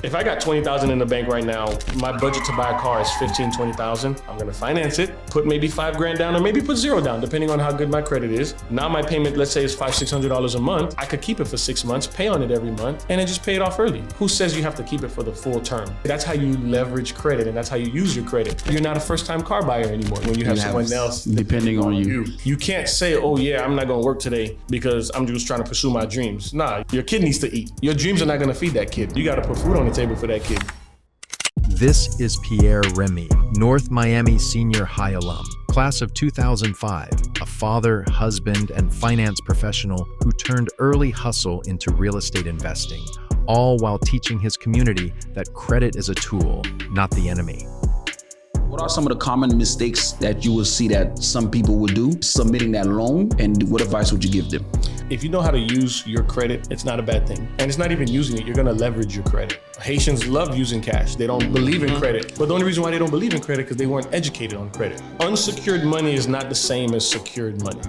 If I got $20,000 in the bank right now, my budget to buy a car is $15,000, $20,000. I'm gonna finance it, put maybe $5,000 down, or maybe put $0 down, depending on how good my credit is. Now my payment, let's say, is $500, $600 a month. I could keep it for 6 months, pay on it every month, and then just pay it off early. Who says you have to keep it for the full term? That's how you leverage credit, and that's how you use your credit. You're not a first-time car buyer anymore when you have someone else depending on you. You can't say, oh yeah, I'm not gonna work today because I'm just trying to pursue my dreams. Nah, your kid needs to eat. Your dreams are not gonna feed that kid. You gotta put food on the table for that kid. This is Pierre Remy, North Miami Senior High alum, class of 2005, a father, husband, and finance professional who turned early hustle into real estate investing, all while teaching his community that credit is a tool, not the enemy. What are some of the common mistakes that you will see that some people will do submitting that loan, and what advice would you give them? If you know how to use your credit, it's not a bad thing. And it's not even using it, you're gonna leverage your credit. Haitians love using cash. They don't believe in credit. But the only reason why they don't believe in credit is because they weren't educated on credit. Unsecured money is not the same as secured money.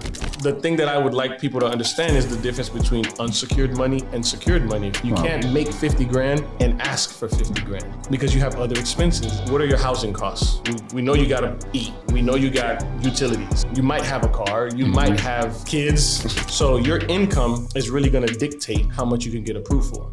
The thing that I would like people to understand is the difference between unsecured money and secured money. You can't make 50 grand and ask for 50 grand because you have other expenses. What are your housing costs? We know you gotta eat. We know you got utilities. You might have a car. You might have kids. So your income is really gonna dictate how much you can get approved for.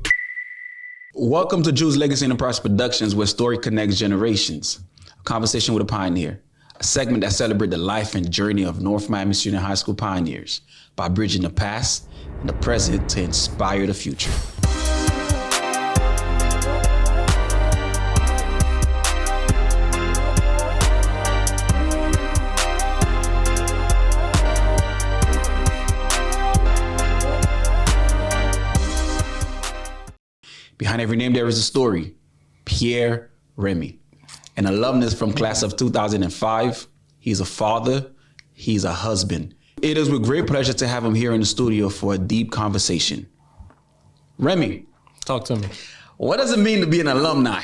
Welcome to Jules Legacy Enterprise Productions, where story connects generations. A conversation with a pioneer, a segment that celebrates the life and journey of North Miami Senior High School pioneers by bridging the past and the present to inspire the future. Behind every name, there is a story. Pierre Remy, an alumnus from class of 2005. He's a father, he's a husband. It is with great pleasure to have him here in the studio for a deep conversation. Remy. Talk to me. What does it mean to be an alumni?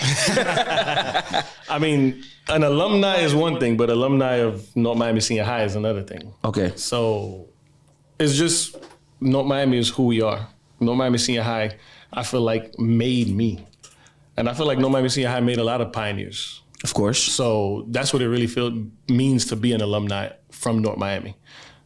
I mean, an alumni is one thing, but alumni of North Miami Senior High is another thing. Okay. So it's just, North Miami is who we are. North Miami Senior High, I feel like, made me. And I feel like North Miami Senior High made a lot of pioneers. Of course. So that's what it really means to be an alumni from North Miami.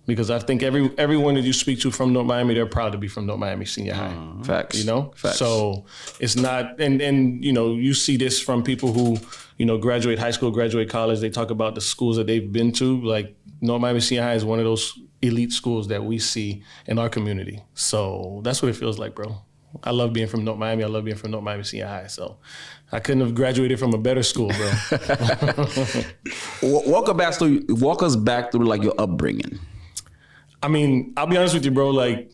Because I think everyone that you speak to from North Miami, they're proud to be from North Miami Senior High. Facts. You know? Facts. So it's not, and you know, you see this from people who, you know, graduate high school, graduate college, they talk about the schools that they've been to. Like North Miami Senior High is one of those elite schools that we see in our community. So that's what it feels like, bro. I love being from North Miami. I love being from North Miami Senior High. So I couldn't have graduated from a better school, bro. Walk us back through like your upbringing. I mean, I'll be honest with you, bro. Like,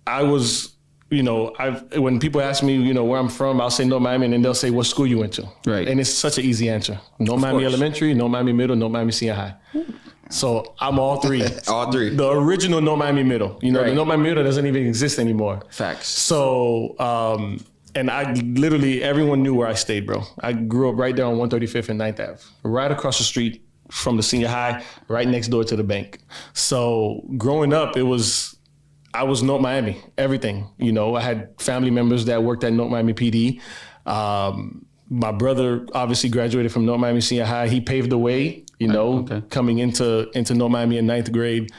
I was, you know, when people ask me, you know, where I'm from, I'll say North Miami, and then they'll say, what school you went to? Right. And it's such an easy answer. North Miami Elementary, North Miami Middle, North Miami Senior High. So I'm all three. All three. The original North Miami Middle. You know, the North Miami Middle doesn't even exist anymore. Facts. So, and I literally, everyone knew where I stayed, bro. I grew up right there on 135th and 9th Ave, right across the street from the senior high, right next door to the bank. So growing up, I was North Miami, everything. You know, I had family members that worked at North Miami PD. My brother obviously graduated from North Miami Senior High. He paved the way, you know, coming into North Miami in 9th grade,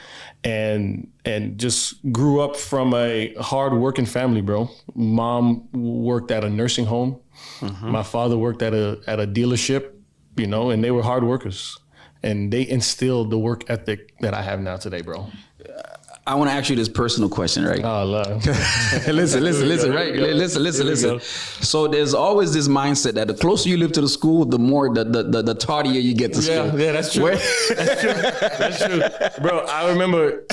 and just grew up from a hard working family, bro. Mom worked at a nursing home. My father worked at a dealership, you know, and they were hard workers. And they instilled the work ethic that I have now today, bro. I want to ask you this personal question, right? Oh, love. Listen, right? Listen. So there's always this mindset that the closer you live to the school, the more the tardier you get to school. Yeah, that's true. That's true. Bro, I remember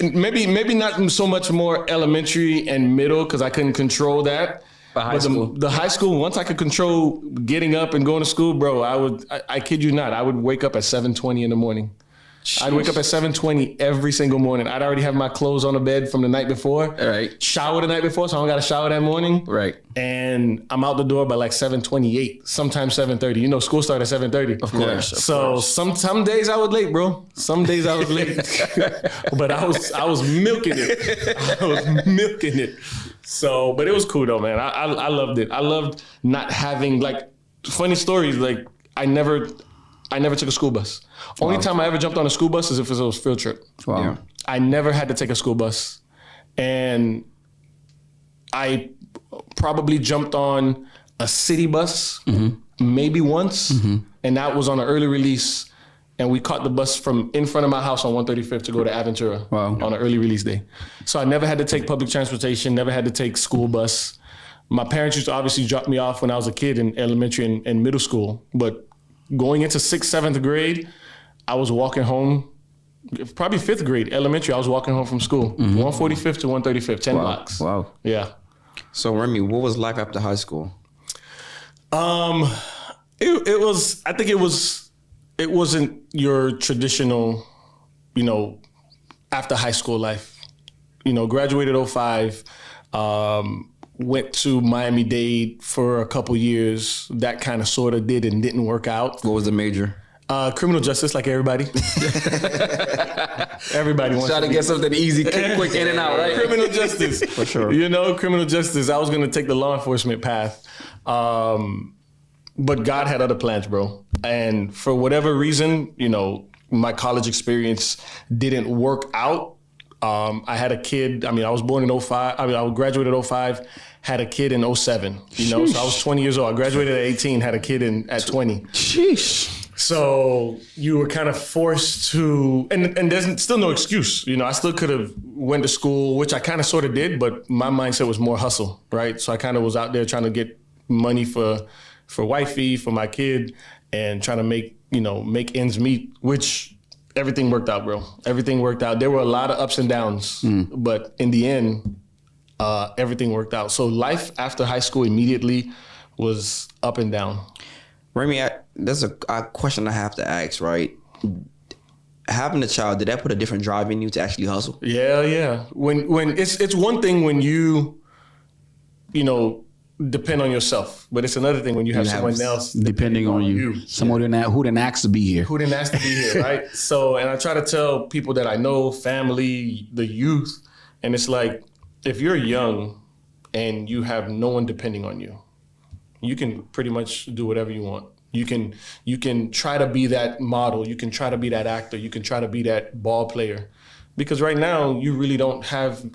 maybe not so much more elementary and middle because I couldn't control that. The high school, once I could control getting up and going to school, bro, I kid you not, I would wake up at 7:20 in the morning. Jeez. I'd wake up at 7:20 every single morning. I'd already have my clothes on the bed from the night before. Right. Shower the night before, so I don't got to shower that morning. Right. And I'm out the door by like 7:28, sometimes 7:30. You know, school started at 7:30. Of course. So some days I was late, bro. Some days I was late, but I was milking it. So, but it was cool though, man. I loved it. I loved not having like funny stories. Like I never took a school bus. Only time I ever jumped on a school bus is if it was a field trip. Wow. Yeah. I never had to take a school bus. And I probably jumped on a city bus maybe once. And that was on an early release. And we caught the bus from in front of my house on 135th to go to Aventura on an early release day. So I never had to take public transportation, never had to take school bus. My parents used to obviously drop me off when I was a kid in elementary and middle school. But going into 6th, 7th grade, I was walking home, probably 5th grade, elementary, I was walking home from school. 145th to 135th, 10 blocks. Wow. Yeah. So Remy, what was life after high school? It was, I think it wasn't your traditional, after high school life. Graduated 05, went to Miami-Dade for a couple years. That kind of sort of did and didn't work out. What was the major? Criminal justice, like everybody. Everybody wants Try to get something easy, quick in and out, right? Criminal justice. For sure. Criminal justice. I was going to take the law enforcement path. But God had other plans, bro. And for whatever reason, my college experience didn't work out. I had a kid. I was born in 05. I graduated 05, had a kid in 07. So I was 20 years old. I graduated at 18, had a kid at 20. Sheesh. So you were kind of forced to, and there's still no excuse. I still could have went to school, which I kind of sort of did, but my mindset was more hustle, right? So I kind of was out there trying to get money for wifey, for my kid, and trying to make ends meet, which everything worked out, bro. Everything worked out. There were a lot of ups and downs, but in the end, everything worked out. So life after high school immediately was up and down. Remy, there's a question I have to ask, right? Having a child, did that put a different drive in you to actually hustle? Yeah. When it's one thing when you depend on yourself, but it's another thing when you have someone else depending on you. Someone who didn't ask to be here. Who didn't ask to be here, right? So, and I try to tell people that I know, family, the youth, and it's like, if you're young and you have no one depending on you, you can pretty much do whatever you want. You can try to be that model. You can try to be that actor. You can try to be that ball player, because right now you really don't have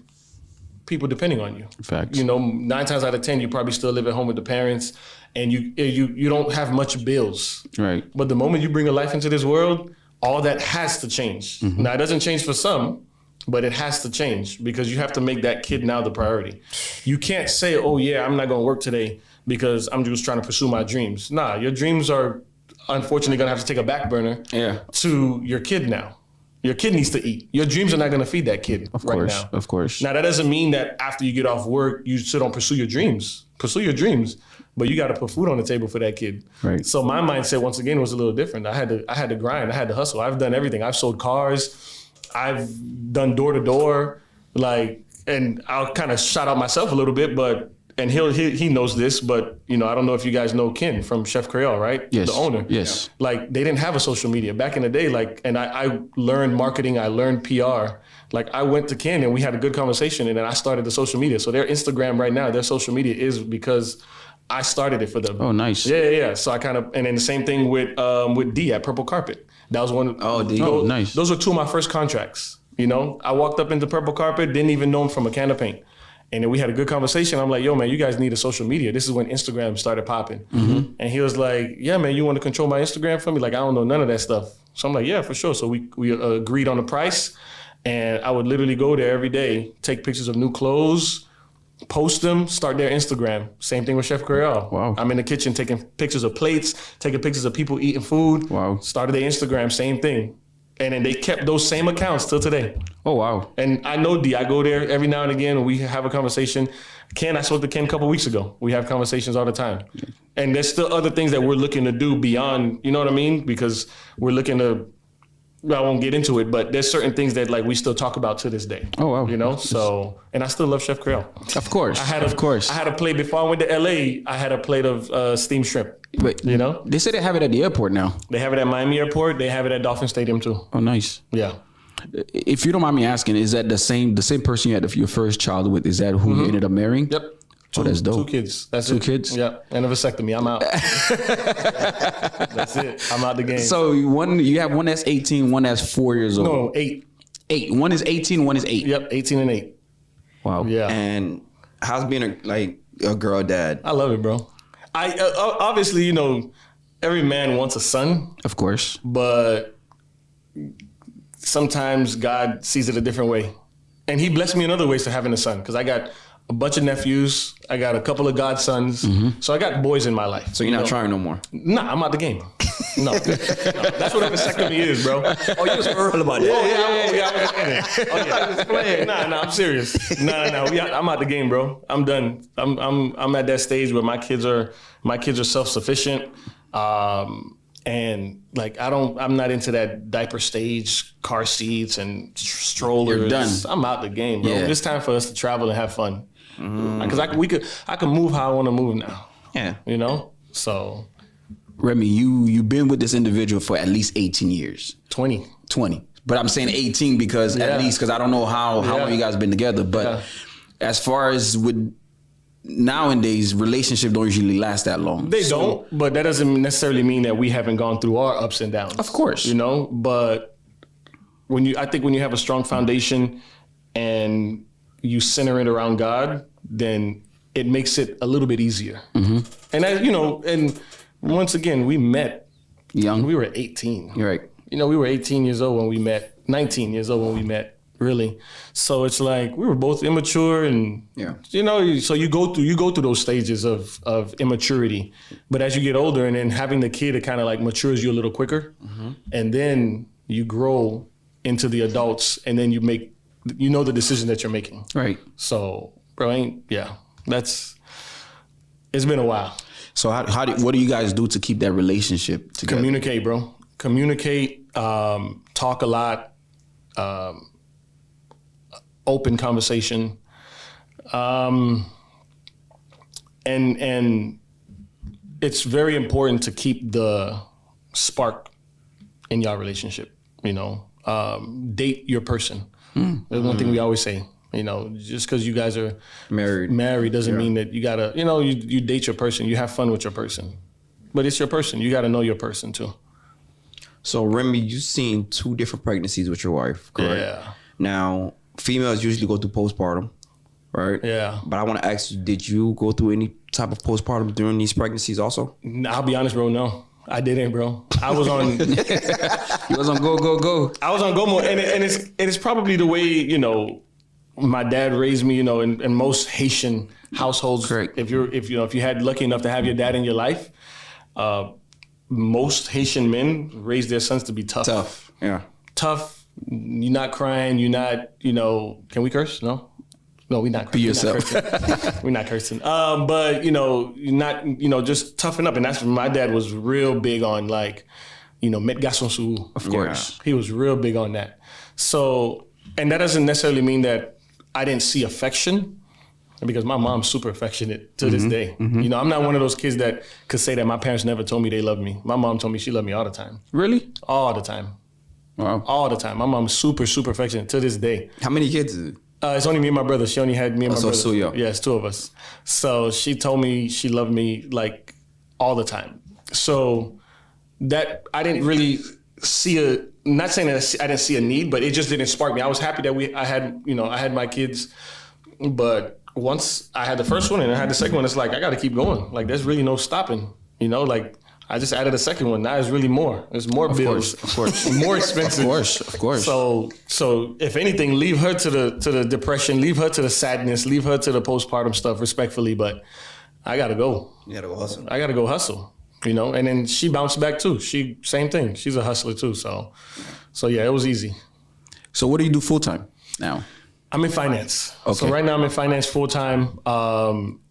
people depending on you. Facts. 9 times out of 10, you probably still live at home with the parents, and you don't have much bills. Right. But the moment you bring a life into this world, all that has to change. Now, it doesn't change for some, but it has to change, because you have to make that kid now the priority. You can't say, oh yeah, I'm not going to work today because I'm just trying to pursue my dreams. Nah, your dreams are unfortunately going to have to take a back burner to your kid now. Your kid needs to eat. Your dreams are not going to feed that kid right now. Of course. Now, that doesn't mean that after you get off work, you still don't pursue your dreams. Pursue your dreams, but you got to put food on the table for that kid. Right. So my mindset, once again, was a little different. I had to grind. I had to hustle. I've done everything. I've sold cars. I've done door to door. And I'll kind of shout out myself a little bit, but and he knows this, but I don't know if you guys know Ken from Chef Creole, right? Yes. The owner. Yes. They didn't have a social media back in the day. And I learned marketing, I learned PR. I went to Ken and we had a good conversation, and then I started the social media. So their Instagram right now, their social media is because I started it for them. Oh, nice. Yeah. So I and then the same thing with D at Purple Carpet. That was one. D. Nice. Those were 2 of my first contracts. I walked up into Purple Carpet, didn't even know him from a can of paint. And then we had a good conversation. I'm like, yo, man, you guys need a social media. This is when Instagram started popping. And he was like, yeah, man, you want to control my Instagram for me? I don't know none of that stuff. So I'm like, yeah, for sure. So we agreed on the price. And I would literally go there every day, take pictures of new clothes, post them, start their Instagram. Same thing with Chef Creole. Wow. I'm in the kitchen taking pictures of plates, taking pictures of people eating food. Wow. Started their Instagram, same thing. And then they kept those same accounts till today. Oh, wow. And I know D. I go there every now and again and we have a conversation. I spoke to Ken a couple weeks ago. We have conversations all the time. And there's still other things that we're looking to do beyond, you know what I mean? Because we're looking to, I won't get into it, but there's certain things that we still talk about to this day. Oh, wow. So, and I still love Chef Creole. Of course. I had a plate before I went to LA. I had a plate of steamed shrimp. But they say they have it at the airport now. They have it at Miami Airport. They have it at Dolphin Stadium too. Oh, nice. Yeah. If you don't mind me asking, is that the same person you had your first child with? Is that who you ended up marrying? Yep. That's dope. 2 kids. That's Two it. kids? Yeah. And a vasectomy. I'm out. That's it. I'm out the game. So you have one that's 18, one that's 4 years old. No, 8. 8. One is 18, one is 8. Yep. 18 and 8. Wow. Yeah. And how's being a girl dad? I love it, bro. I obviously, every man wants a son, Of course. but sometimes God sees it a different way. And he blessed me in other ways to having a son, because I got a bunch of nephews. I got a couple of godsons. So I got boys in my life. So you're not trying no more? Nah, I'm out the game. No. That's what a vasectomy is, bro. Oh, you was for real about that? Nah, I'm serious. Nah. I'm out the game, bro. I'm done. I'm at that stage where my kids are self-sufficient. And like, I'm not into that diaper stage, car seats and strollers. You're done. I'm out the game, bro. Yeah. It's time for us to travel and have fun. Because I can move how I want to move now. Yeah. So Remy, you've been with this individual for at least 18 years. 20. 20. But I'm saying 18 because at least, because I don't know how long you guys been together. But as far as with nowadays, relationships don't usually last that long. They don't, but that doesn't necessarily mean that we haven't gone through our ups and downs. Of course. But I think when you have a strong foundation and you center it around God, then it makes it a little bit easier. And and once again, we met Young. We were 18. You're right. We were 18 years old when we met, 19 years old when we met, really. So it's like we were both immature, and so you go through those stages of immaturity. But as you get older, and then having the kid, it kind of like matures you a little quicker, and then you grow into the adults, and then you make the decision that you're making. Right. So, bro, it's been a while. So what do you guys do to keep that relationship together? Communicate, bro. Communicate, talk a lot, open conversation. And it's very important to keep the spark in your relationship, date your person. That's one thing we always say. Just because you guys are married doesn't mean that you gotta, you date your person, you have fun with your person. But it's your person. You gotta know your person too. So Remy, you've seen 2 different pregnancies with your wife, correct? Yeah. Now, females usually go through postpartum, right? Yeah. But I want to ask you, did you go through any type of postpartum during these pregnancies also? I'll be honest, bro, no. I didn't, bro. I was on... You was on go. I was on go mode. And it's probably the way, my dad raised me, in most Haitian households. Correct. If you had lucky enough to have your dad in your life, most Haitian men raise their sons to be tough. Tough. You're not crying. You're not, can we curse? No, we're not cursing. Be yourself. We're not cursing. But, you're not, just toughen up. And that's when my dad was real big on met garçon sous. Of course. He was real big on that. So, and that doesn't necessarily mean that I didn't see affection, because my mom's super affectionate to this day. I'm not one of those kids that could say that my parents never told me they loved me. My mom told me she loved me all the time. Really? All the time. Wow. All the time. My mom's super, super affectionate to this day. How many kids is it? It's only me and my brother. She only had me and my brother. So you. Yeah, it's 2 of us. So she told me she loved me all the time. So that I didn't really see not saying that I didn't see a need, but it just didn't spark me. I was happy that I had my kids, but once I had the first one and I had the second one, it's like, I got to keep going. There's really no stopping, I just added a second one. Now it's really more. There's more bills. Of course. More expensive. Of course. So if anything, leave her to the depression, leave her to the sadness, leave her to the postpartum stuff respectfully, but I got to go. You got to go hustle. I got to go hustle. And then she bounced back too. Same thing. She's a hustler too. So yeah, it was easy. So what do you do full time now? I'm in finance. Okay. So right now I'm in finance full time.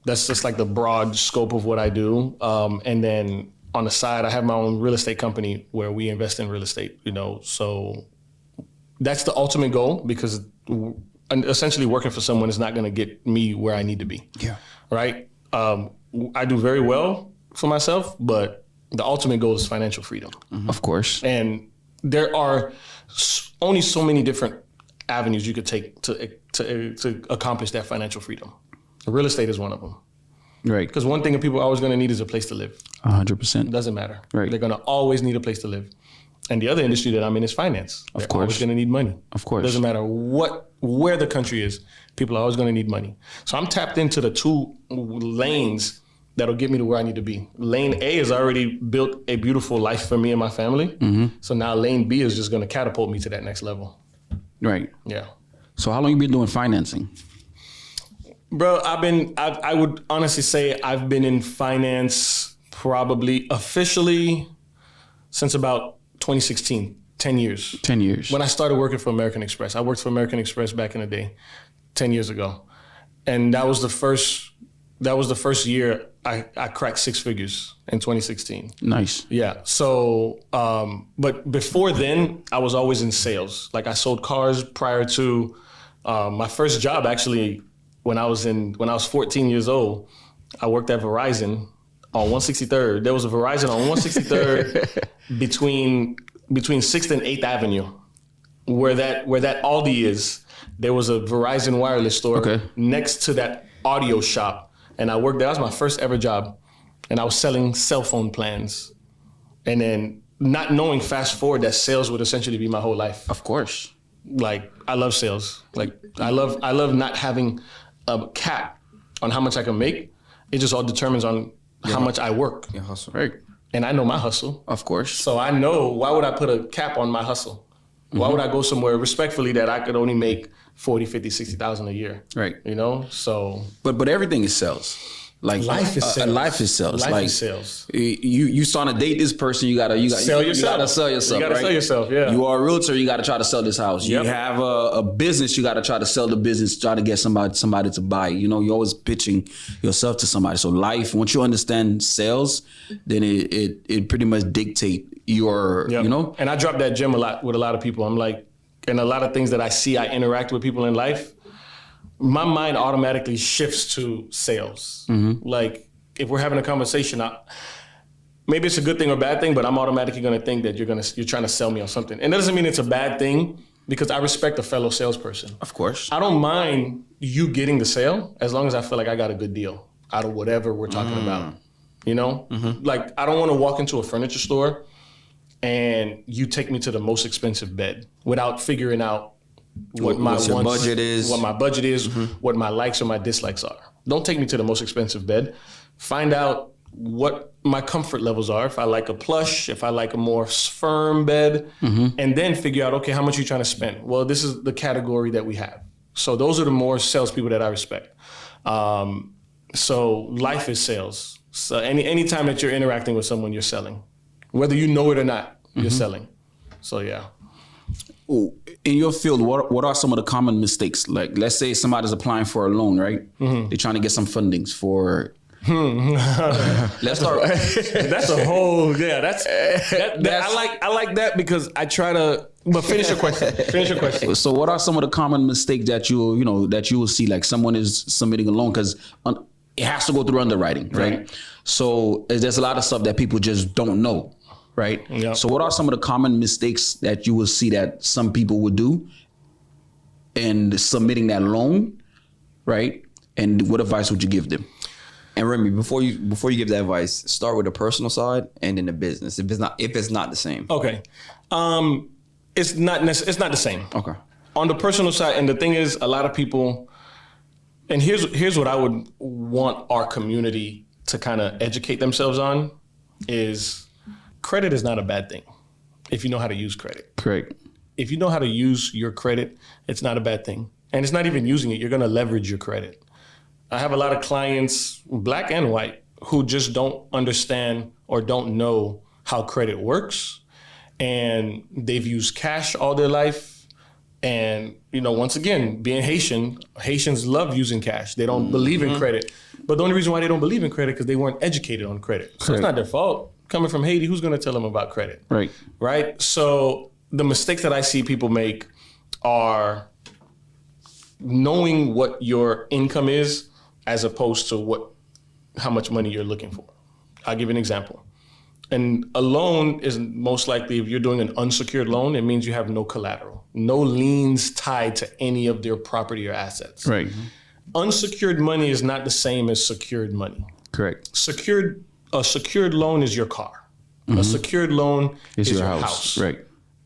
That's just the broad scope of what I do. And then on the side, I have my own real estate company where we invest in real estate, So that's the ultimate goal, because essentially working for someone is not going to get me where I need to be. Yeah. Right? I do very well for myself, but the ultimate goal is financial freedom. Of course. And there are only so many different avenues you could take to accomplish that financial freedom. Real estate is one of them. Right. Because one thing that people are always going to need is a place to live. 100%. It doesn't matter. Right. They're going to always need a place to live. And the other industry that I'm in is finance. They're always going to need money. Of course. It doesn't matter where the country is. People are always going to need money. So I'm tapped into the two lanes that'll get me to where I need to be. Lane A has already built a beautiful life for me and my family. Mm-hmm. So now lane B is just going to catapult me to that next level. Right. Yeah. So how long you been doing financing? Bro, I would honestly say I've been in finance probably officially since about 2016, 10 years. 10 years. When I started working for American Express. I worked for American Express back in the day, 10 years ago. And that was the first year I cracked six figures in 2016. Nice. Yeah. So, but before then, I was always in sales. Like I sold cars prior to my first job. Actually, when I was 14 years old, I worked at Verizon on 163rd. There was a Verizon on 163rd between 6th and 8th Avenue, where that Aldi is. There was a Verizon wireless store next to that audio shop. And I worked there. That was my first ever job. And I was selling cell phone plans. And then not knowing fast forward that sales would essentially be my whole life. Of course. Like I love sales. Like I love not having a cap on how much I can make. It just all determines on how much I work. Your hustle. Right. And I know my hustle. Of course. So I know, why would I put a cap on my hustle? Why would I go somewhere respectfully that I could only make 40, 50, 60,000 a year? Right. You know, so. But everything is sales. Like life is sales. Life is sales. Life is sales. You start to date this person, you gotta sell yourself. You gotta sell yourself. You gotta sell yourself. Yeah. You are a realtor, you gotta try to sell this house. Yep. You have a business, you gotta try to sell the business, try to get somebody to buy. You know, you're always pitching yourself to somebody. So life, once you understand sales, then it pretty much dictate your. Yep. You know. And I drop that gem a lot with a lot of people. I'm like, and a lot of things that I see, I interact with people in life. My mind automatically shifts to sales. Mm-hmm. Like, if we're having a conversation, maybe it's a good thing or bad thing, but I'm automatically going to think that you're trying to sell me on something. And that doesn't mean it's a bad thing, because I respect a fellow salesperson. Of course. I don't mind you getting the sale as long as I feel like I got a good deal out of whatever we're talking about. You know, like I don't want to walk into a furniture store and you take me to the most expensive bed without figuring out what my budget is, what my likes or my dislikes are. Don't take me to the most expensive bed. Find out what my comfort levels are. If I like a plush, if I like a more firm bed, and then figure out, okay, how much are you trying to spend? Well, this is the category that we have. So those are the more salespeople that I respect. So life is sales. So anytime that you're interacting with someone, you're selling. Whether you know it or not, you're selling. So yeah. Ooh, in your field, what are some of the common mistakes? Like, let's say somebody's applying for a loan, right? They're trying to get some fundings for. Let's start. That's a whole I like that because I try to. But finish your question. So, what are some of the common mistakes that you will see? Like, someone is submitting a loan because it has to go through underwriting, right? So, there's a lot of stuff that people just don't know. Right. Yep. So what are some of the common mistakes that you will see that some people would do in submitting that loan? Right. And what advice would you give them? And Remy, before you give that advice, start with the personal side and then the business. If it's not the same. Okay. It's not the same. Okay. On the personal side, and the thing is, a lot of people, and here's what I would want our community to kind of educate themselves on is, credit is not a bad thing if you know how to use credit. Correct. If you know how to use your credit, it's not a bad thing. And it's not even using it. You're going to leverage your credit. I have a lot of clients, black and white, who just don't understand or don't know how credit works. And they've used cash all their life. And, once again, being Haitian, Haitians love using cash. They don't believe in credit. But the only reason why they don't believe in credit is because they weren't educated on credit. So it's not their fault. Coming from Haiti, who's going to tell them about credit? Right. So the mistakes that I see people make are knowing what your income is as opposed to how much money you're looking for. I'll give you an example. And a loan is most likely, if you're doing an unsecured loan, it means you have no collateral, no liens tied to any of their property or assets. Right. Unsecured money is not the same as secured money. Correct. A secured loan is your car. A secured loan is your house. Right.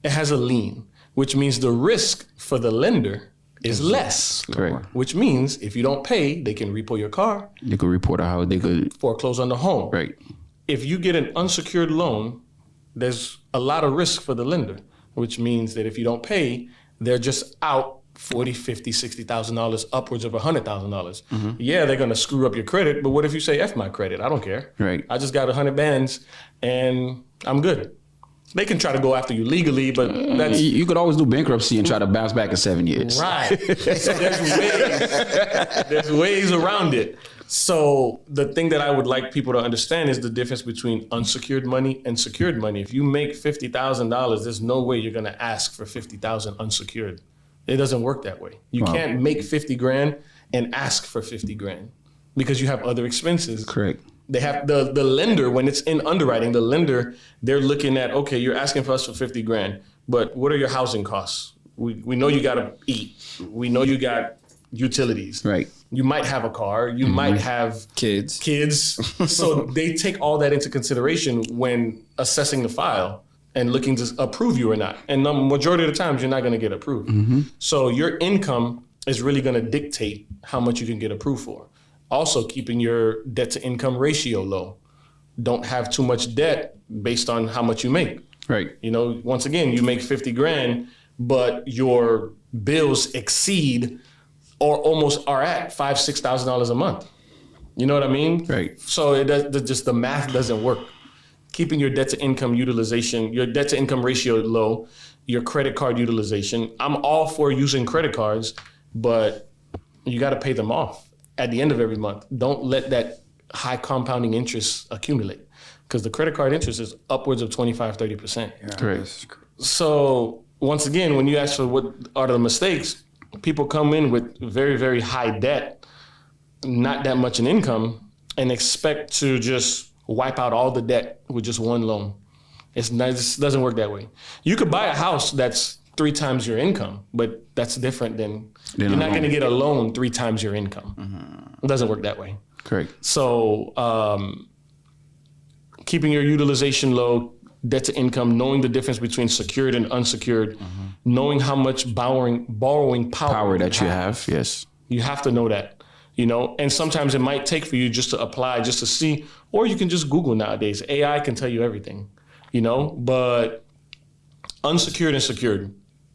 It has a lien, which means the risk for the lender is less. Correct. Which means if you don't pay, they can repo your car, They could report a house. They could. foreclose on the home. Right. If you get an unsecured loan, there's a lot of risk for the lender, which means that if you don't pay, they're just out $40,000, $50,000, $60,000, upwards of $100,000. Yeah, they're gonna screw up your credit, but what if you say F my credit? I don't care. Right. I just got 100 bands and I'm good. They can try to go after you legally, but that's You could always do bankruptcy and try to bounce back in 7 years. right. So there's ways around it. So the thing that I would like people to understand is the difference between unsecured money and secured money. If you make $50,000, there's no way you're gonna ask for $50,000 unsecured. It doesn't work that way. You can't make 50 grand and ask for 50 grand because you have other expenses. Correct. They have the lender, when it's in underwriting, the lender, they're looking at, okay, you're asking for us for 50 grand, but what are your housing costs? We know you gotta eat. We know you got utilities. Right. You might have a car. You might have Kids. So they take all that into consideration when assessing the file and looking to approve you or not. And the majority of the times, you're not going to get approved. So your income is really going to dictate how much you can get approved for. Also, keeping your debt to income ratio low. Don't have too much debt based on how much you make. Right. You know, once again, you make 50 grand, but your bills exceed or almost are at $5,000, $6,000 a month. You know what I mean? Right. So it does, just the math doesn't work. Keeping your debt to income utilization, your debt to income ratio low, your credit card utilization. I'm all for using credit cards, but you got to pay them off at the end of every month. Don't let that high compounding interest accumulate, because the credit card interest is upwards of 25, 30%. Correct. So once again, when you ask for what are the mistakes, people come in with very, very high debt, not that much in income, and expect to just wipe out all the debt with just one loan. It doesn't work that way. You could buy a house that's 3 times your income, but that's different than you're not going to get a loan 3 times your income. It doesn't work that way. Correct. So keeping your utilization low, debt to income, knowing the difference between secured and unsecured, knowing how much borrowing power That you have. Yes. You have to know that, you know, and sometimes it might take for you just to apply, just to see, or you can just Google nowadays. AI can tell you everything, you know, but unsecured and secured,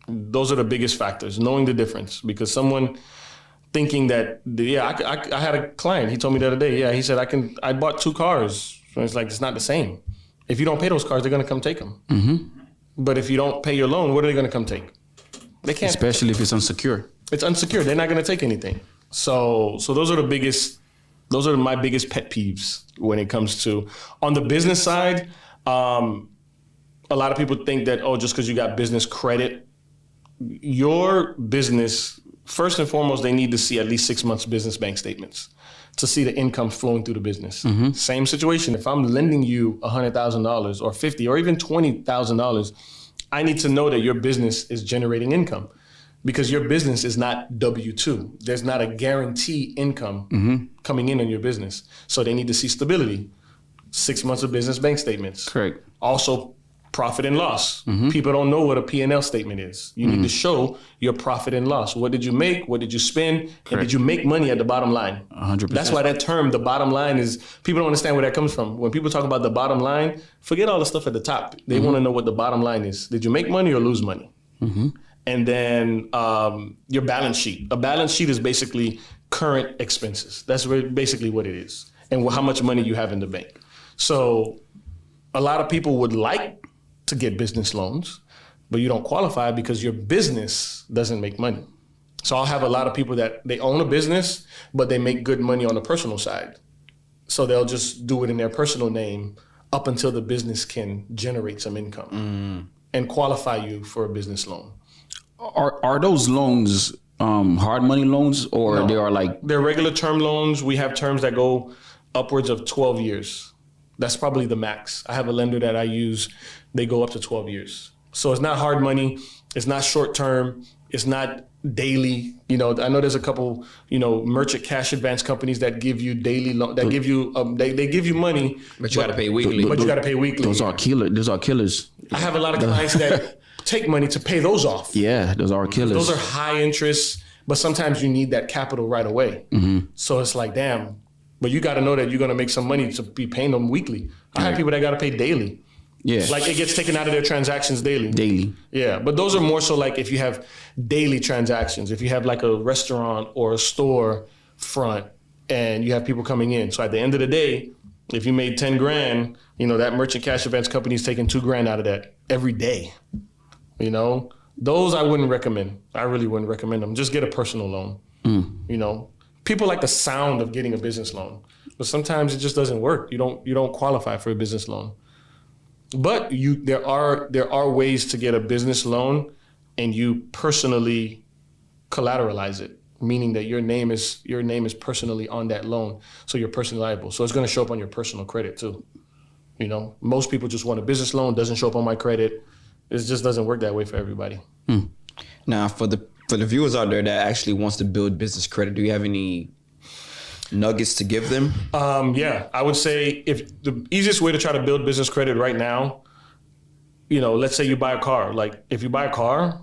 those are the biggest factors, knowing the difference. Because someone thinking that, I had a client, he told me the other day, he said, I bought 2 cars. So it's like, it's not the same. If you don't pay those cars, they're going to come take them. But if you don't pay your loan, what are they going to come take? They can't. Especially if it's unsecure. It's unsecured. They're not going to take anything. So those are my biggest pet peeves when it comes to, on the business side. A lot of people think that, just because you got business credit, your business, first and foremost, they need to see at least 6 months business bank statements to see the income flowing through the business. Same situation. If I'm lending you $100,000 or $50,000 or even $20,000, I need to know that your business is generating income, because your business is not W-2. There's not a guarantee income coming in on your business. So they need to see stability. 6 months of business bank statements. Correct. Also, profit and loss. People don't know what a P&L statement is. You need to show your profit and loss. What did you make? What did you spend? And did you make money at the bottom line? 100%. That's why that term, the bottom line, is, people don't understand where that comes from. When people talk about the bottom line, forget all the stuff at the top. They want to know what the bottom line is. Did you make money or lose money? And then your balance sheet. A balance sheet is basically current expenses. That's basically what it is. And how much money you have in the bank. So a lot of people would like to get business loans, but you don't qualify because your business doesn't make money. So I'll have a lot of people that they own a business, but they make good money on the personal side. So they'll just do it in their personal name up until the business can generate some income and qualify you for a business loan. Are those loans hard money loans, or No. they are like? They're regular term loans. We have terms that go upwards of 12 years. That's probably the max. I have a lender that I use, they go up to 12 years. So it's not hard money, it's not short term, it's not daily. You know, I know there's a couple, you know, merchant cash advance companies that give you daily loan, that give you they give you money, But you got to pay weekly. But you got to pay weekly. Those are killers. I have a lot of clients that take money to pay those off. Yeah, those are killers. Those are high interest, but sometimes you need that capital right away. So it's like, damn, but you got to know that you're going to make some money to be paying them weekly. I have people that got to pay daily. Yeah. Like it gets taken out of their transactions daily. Daily. Yeah, but those are more so like if you have daily transactions, if you have like a restaurant or a store front and you have people coming in. So at the end of the day, if you made 10 grand, you know, that merchant cash advance company is taking 2 grand out of that every day. You know, those I wouldn't recommend. I really wouldn't recommend them. Just get a personal loan. You know, people like the sound of getting a business loan, but sometimes it just doesn't work. You don't qualify for a business loan. But there are ways to get a business loan and you personally collateralize it, meaning that your name is personally on that loan, so you're personally liable. So it's going to show up on your personal credit too. You know, most people just want a business loan, doesn't show up on my credit. It just doesn't work that way for everybody. Now, for the viewers out there that actually wants to build business credit, do you have any nuggets to give them? Yeah, I would say if the easiest way to try to build business credit right now, you know, let's say you buy a car. Like if you buy a car,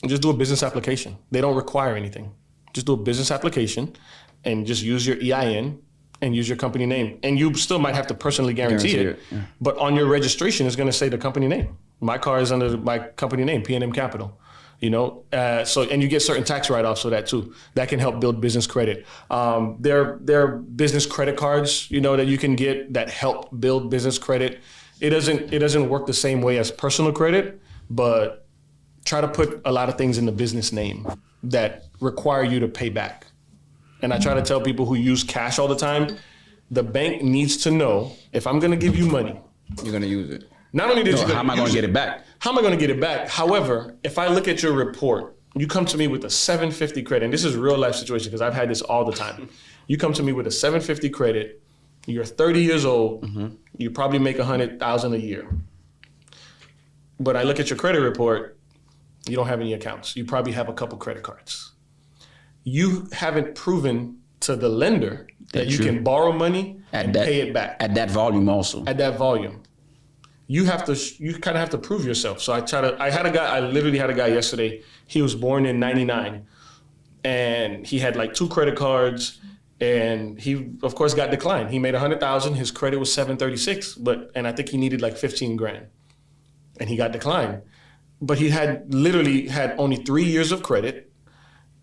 just do a business application. They don't require anything. Just do a business application and just use your EIN and use your company name. And you still might have to personally guarantee it. Yeah. But on your registration, it's going to say the company name. My car is under my company name, P&M Capital. You know, and you get certain tax write-offs for that too. That can help build business credit. There are business credit cards, you know, that you can get that help build business credit. It doesn't work the same way as personal credit, but try to put a lot of things in the business name that require you to pay back. And I try to tell people who use cash all the time, the bank needs to know if I'm going to give you money, You're going to use it. not only did you How am I going to get it back? How am I going to get it back? However, if I look at your report, you come to me with a 750 credit, and this is a real life situation because I've had this all the time. You come to me with a 750 credit, you're 30 years old, you probably make $100,000 a year. But I look at your credit report, you don't have any accounts. You probably have a couple credit cards. You haven't proven to the lender that you can borrow money and pay it back. At that volume also. At that volume. You kind of have to prove yourself. So I literally had a guy yesterday. He was born in 99 and he had like 2 credit cards and he of course got declined. He made $100,000. His credit was 736, and I think he needed like 15 grand and he got declined. But he had literally had only 3 years of credit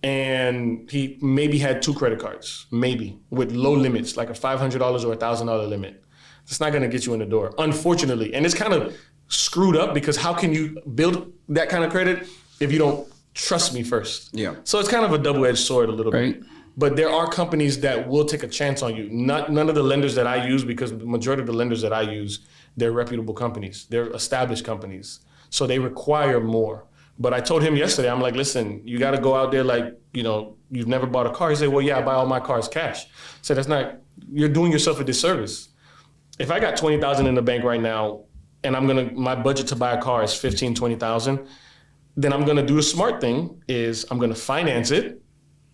and he maybe had 2 credit cards, maybe with low limits, like a $500 or $1,000 limit. It's not going to get you in the door, unfortunately. And it's kind of screwed up because how can you build that kind of credit if you don't trust me first? Yeah. So it's kind of a double-edged sword a little bit. But there are companies that will take a chance on you. None of the lenders that I use, because the majority of the lenders that I use, they're reputable companies. They're established companies. So they require more. But I told him yesterday, I'm like, listen, you got to go out there like, you know, you've never bought a car. He said, well, yeah, I buy all my cars cash. I said, you're doing yourself a disservice. If I got $20,000 in the bank right now and my budget to buy a car is $15,000, $20,000, then I'm gonna do the smart thing is I'm gonna finance it.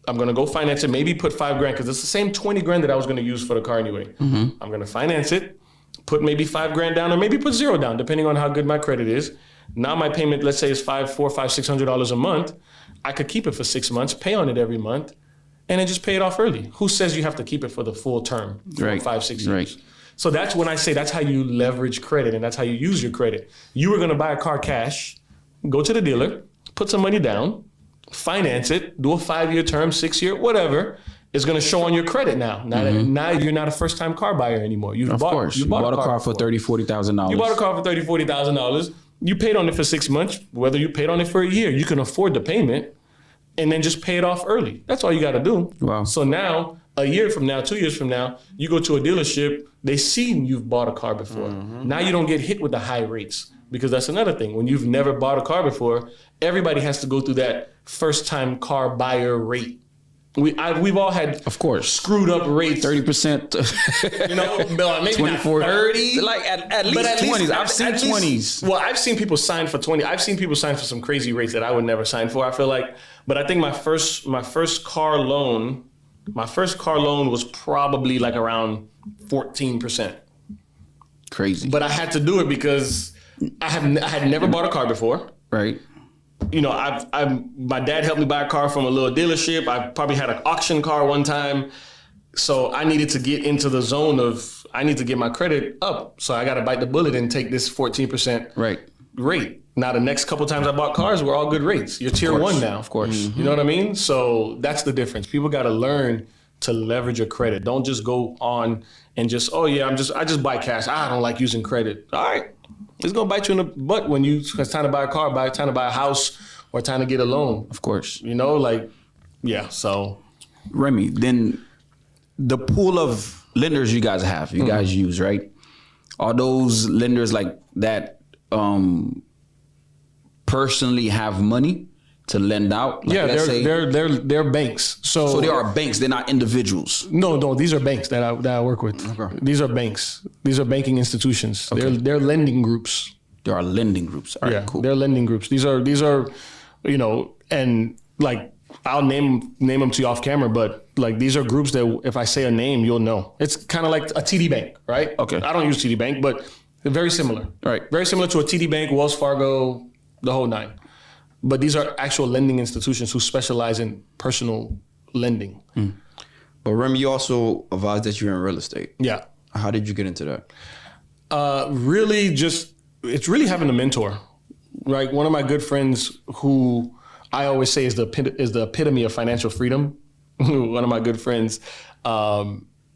I'm gonna go finance it, maybe put $5 grand, because it's the same 20 grand that I was gonna use for the car anyway. I'm gonna finance it, put maybe $5 grand down or maybe put 0 down, depending on how good my credit is. Now my payment, let's say is $600 a month. I could keep it for 6 months, pay on it every month, and then just pay it off early. Who says you have to keep it for the full term, 5, 6 years? Right. So that's when I say that's how you leverage credit and that's how you use your credit. You were gonna buy a car cash, go to the dealer, put some money down, finance it, do a 5-year term, 6-year, whatever. It's gonna show on your credit now. Now you're not a first-time car buyer anymore. You bought a car for $30,000, $40,000. You bought a car for $30,000, $40,000. You paid on it for 6 months, whether you paid on it for a year, you can afford the payment and then just pay it off early. That's all you gotta do. Wow. So now, a year from now, 2 years from now, you go to a dealership, they see you've bought a car before. Now you don't get hit with the high rates, because that's another thing. When you've never bought a car before, everybody has to go through that first-time car buyer rate. we've all had, Of course. screwed up rates. 30%. You know, maybe 24, not 30. Like at But least 20s. I've at seen least- 20s. Well, I've seen people sign for 20. I've seen people sign for some crazy rates that I would never sign for. I feel like, but I think my first car loan was probably like around 14%. Crazy. But I had to do it because I had never bought a car before. Right. You know, my dad helped me buy a car from a little dealership. I probably had an auction car one time. So I needed to get into the zone of, I need to get my credit up. So I got to bite the bullet and take this 14% rate. Now, the next couple times I bought cars were all good rates. You're tier one now. Of course. You know what I mean? So that's the difference. People got to learn to leverage your credit. Don't just go on and just, oh yeah, I just buy cash. I don't like using credit. All right. It's going to bite you in the butt when it's time to buy a car, time to buy a house, or time to get a loan. Of course. You know, like, yeah, so. Remy, then the pool of lenders you guys have, you guys use, right? Are those lenders like that personally have money to lend out? Like, Yeah, let's say, they're banks. so they are banks, they're not individuals. No, these are banks that I work with. Okay. These are banks. These are banking institutions. Okay. They're lending groups. There are lending groups. All right, cool. They're lending groups. These are, you know, and like I'll name them to you off camera, but like these are groups that if I say a name, you'll know. It's kind of like a TD Bank, right? Okay. I don't use TD Bank, but they're very similar. Right. Very similar to a TD Bank, Wells Fargo, the whole nine. But these are actual lending institutions who specialize in personal lending. But Remy, you also advised that you're in real estate. Yeah. How did you get into that? It's really having a mentor. Right. One of my good friends who I always say is the epitome of financial freedom. One of my good friends,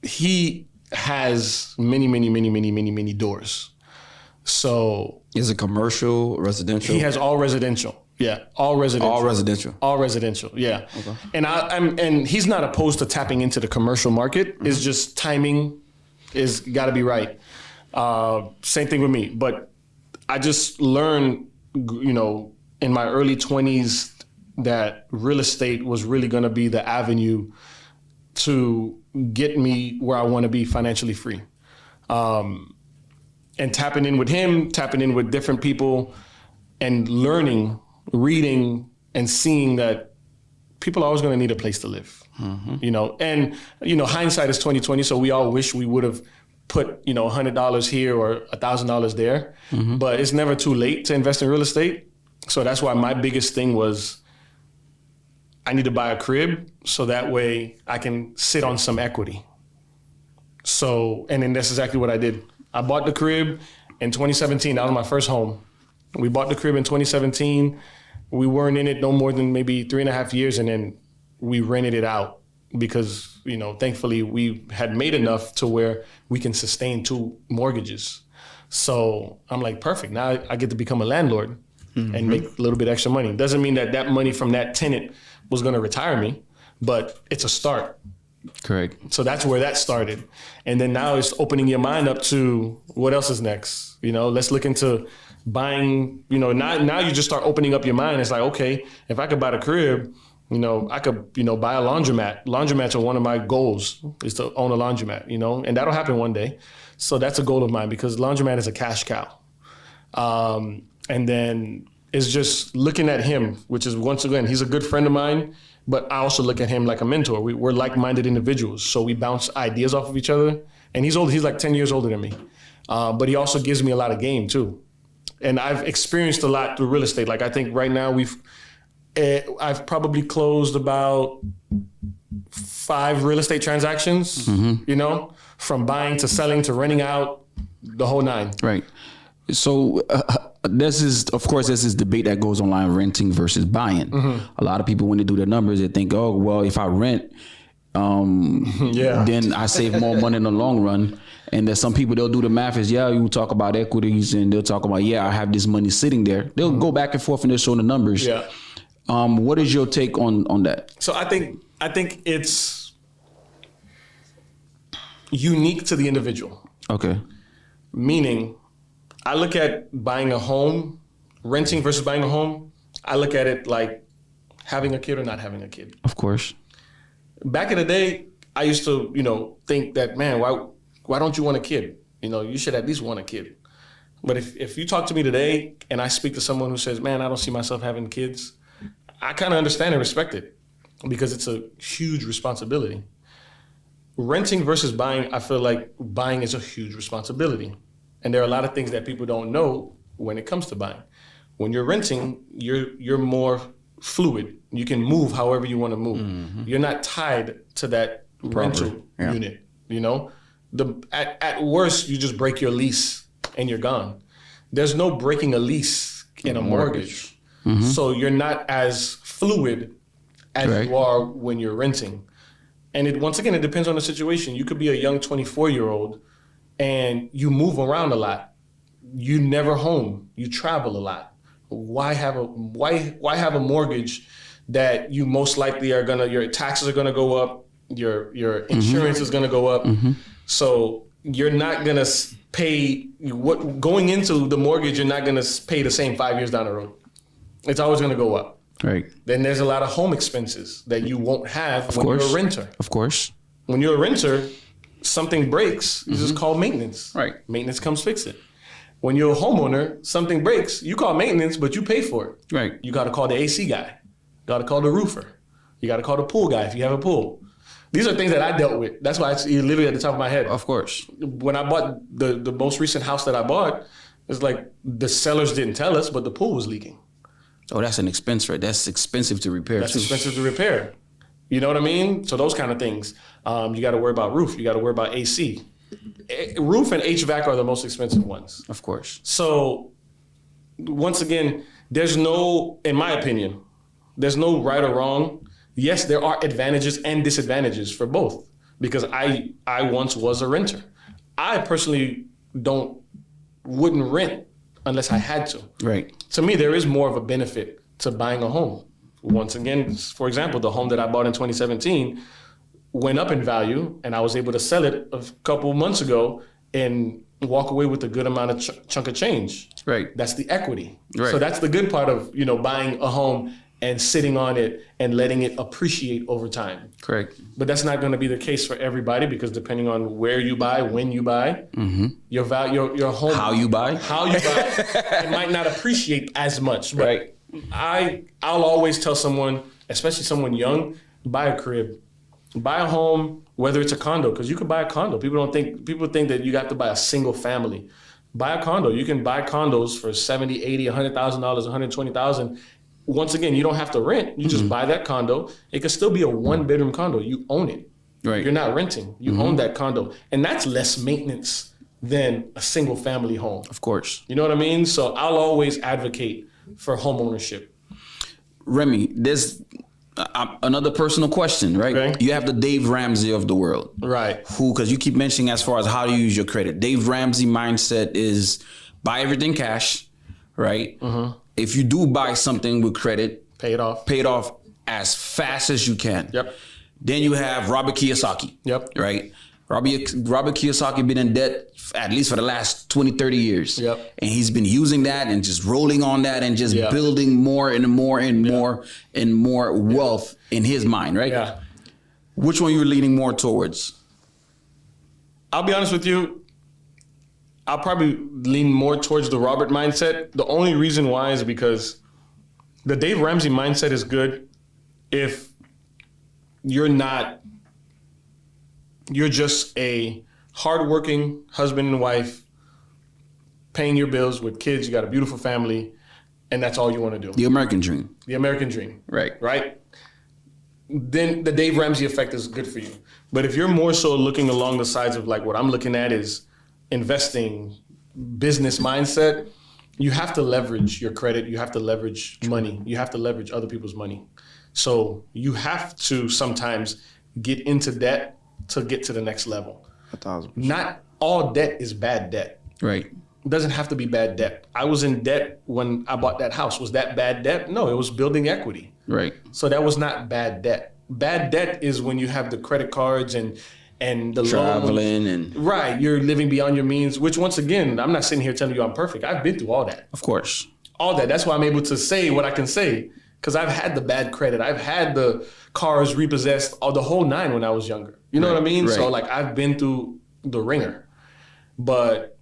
he has many doors. So Is it commercial, residential? he has all residential. Yeah, all residential. All residential. All residential. Yeah. Okay. And he's not opposed to tapping into the commercial market. It's just timing is got to be right. Same thing with me. But I just learned, you know, in my early 20s that real estate was really going to be the avenue to get me where I want to be financially free. And tapping in with him, tapping in with different people, and learning, reading, and seeing that people are always going to need a place to live. You know, and you know, hindsight is 20/20. So we all wish we would have put, you know, $100 here or $1,000 there, but it's never too late to invest in real estate. So that's why my biggest thing was I need to buy a crib so that way I can sit on some equity. So, and then that's exactly what I did. I bought the crib in 2017. That was my first home. We bought the crib in 2017. We weren't in it no more than maybe 3.5 years, and then we rented it out because, you know, thankfully we had made enough to where we can sustain 2 mortgages. So I'm like, perfect. Now I get to become a landlord and make a little bit extra money. Doesn't mean that that money from that tenant was going to retire me, but it's a start. Correct. So that's where that started. And then now it's opening your mind up to what else is next. You know, let's look into buying, you know, now you just start opening up your mind. It's like, okay, if I could buy the crib, you know, I could, you know, buy a laundromat. Laundromats are one of my goals, is to own a laundromat, you know, and that'll happen one day. So that's a goal of mine because laundromat is a cash cow. And then it's just looking at him, which is, once again, he's a good friend of mine, but I also look at him like a mentor. We're like-minded individuals. So we bounce ideas off of each other. And he's old. He's like 10 years older than me. But he also gives me a lot of game too. And I've experienced a lot through real estate. Like I think right now I've probably closed about 5 real estate transactions, you know, from buying to selling to renting out, the whole 9. Right. So this is debate that goes online, renting versus buying. A lot of people, when they do their numbers, they think, oh, well, if I rent, then I save more money in the long run. And there's some people, they'll do the math is, you talk about equities and they'll talk about, I have this money sitting there. They'll go back and forth and they'll show the numbers. Yeah. What is your take on that? So I think it's unique to the individual. Okay. Meaning, I look at buying a home, renting versus buying a home. I look at it like having a kid or not having a kid. Of course. Back in the day, I used to, think that, man, why don't you want a kid? You should at least want a kid. But if you talk to me today and I speak to someone who says, man, I don't see myself having kids, I kind of understand and respect it because it's a huge responsibility. Renting versus buying, I feel like buying is a huge responsibility. And there are a lot of things that people don't know when it comes to buying. When you're renting, you're more fluid. You can move however you want to move. Mm-hmm. You're not tied to that rental unit, At worst, you just break your lease and you're gone. There's no breaking a lease in a mortgage. Mm-hmm. So you're not as fluid as you are when you're renting. And once again, it depends on the situation. You could be a young 24-year-old and you move around a lot. You never home. You travel a lot. Why have a mortgage that you most likely your taxes are gonna go up, your insurance is gonna go up. Mm-hmm. So you're not gonna pay going into the mortgage, you're not gonna pay the same 5 years down the road. It's always gonna go up. Right. Then there's a lot of home expenses that you won't have when you're a renter. Of course. When you're a renter, something breaks, you just call maintenance. Right. Maintenance comes fix it. When you're a homeowner, something breaks, you call maintenance, but you pay for it. Right. You got to call the AC guy. You got to call the roofer. You got to call the pool guy if you have a pool. These are things that I dealt with. That's why it's literally at the top of my head. Of course. When I bought the most recent house that I bought, it's like the sellers didn't tell us, but the pool was leaking. Oh, that's an expense, right? That's expensive to repair. That's expensive to repair. You know what I mean? So those kind of things. You got to worry about roof. You got to worry about AC. Roof and HVAC are the most expensive ones. Of course. So once again, in my opinion, there's no right or wrong. Yes, there are advantages and disadvantages for both because I once was a renter. I personally wouldn't rent unless I had to. Right. To me, there is more of a benefit to buying a home. Once again, for example, the home that I bought in 2017 went up in value, and I was able to sell it a couple months ago and walk away with a good amount of chunk of change. Right. That's the equity. Right. So that's the good part of buying a home and sitting on it and letting it appreciate over time. Correct. But that's not going to be the case for everybody because depending on where you buy, when you buy, your home, how you buy, it might not appreciate as much. But right. I'll always tell someone, especially someone young, buy a crib, buy a home, whether it's a condo, because you can buy a condo. People think that you got to buy a single family. Buy a condo. You can buy condos for $70,000, $80,000, $100,000, $120,000. Once again, you don't have to rent. You just buy that condo. It could still be a one-bedroom condo. You own it. Right. You're not renting. You own that condo. And that's less maintenance than a single-family home. Of course. You know what I mean? So I'll always advocate for home ownership. Remy, there's another personal question, right? Okay. You have the Dave Ramsey of the world. Right. Because you keep mentioning as far as how to use your credit. Dave Ramsey mindset is buy everything cash, right? Mm-hmm. If you do buy something with credit, pay it off as fast as you can. Yep. Then you have Robert Kiyosaki. Yep. Right? Robert Kiyosaki been in debt at least for the last 20, 30 years. Yep. And he's been using that and just rolling on that and just building more and more and more and more wealth in his mind, right? Yeah. Which one you're leaning more towards? I'll be honest with you. I'll probably lean more towards the Robert mindset. The only reason why is because the Dave Ramsey mindset is good if you're just a hardworking husband and wife, paying your bills with kids, you got a beautiful family, and that's all you want to do. The American dream. The American dream. Right. Right? Then the Dave Ramsey effect is good for you. But if you're more so looking along the sides of like what I'm looking at is investing, business mindset, you have to leverage your credit. You have to leverage money. You have to leverage other people's money. So you have to sometimes get into debt to get to the next level. 1,000%. Not all debt is bad debt. Right. It doesn't have to be bad debt. I was in debt when I bought that house. Was that bad debt? No, it was building equity. Right. So that was not bad debt. Bad debt is when you have the credit cards and the traveling loans. Right, you're living beyond your means, which once again, I'm not sitting here telling you I'm perfect. I've been through all that. Of course. All that. That's why I'm able to say what I can say. because I've had the bad credit. I've had the cars repossessed, all the whole nine when I was younger. You know what I mean? Right. So like I've been through the ringer, but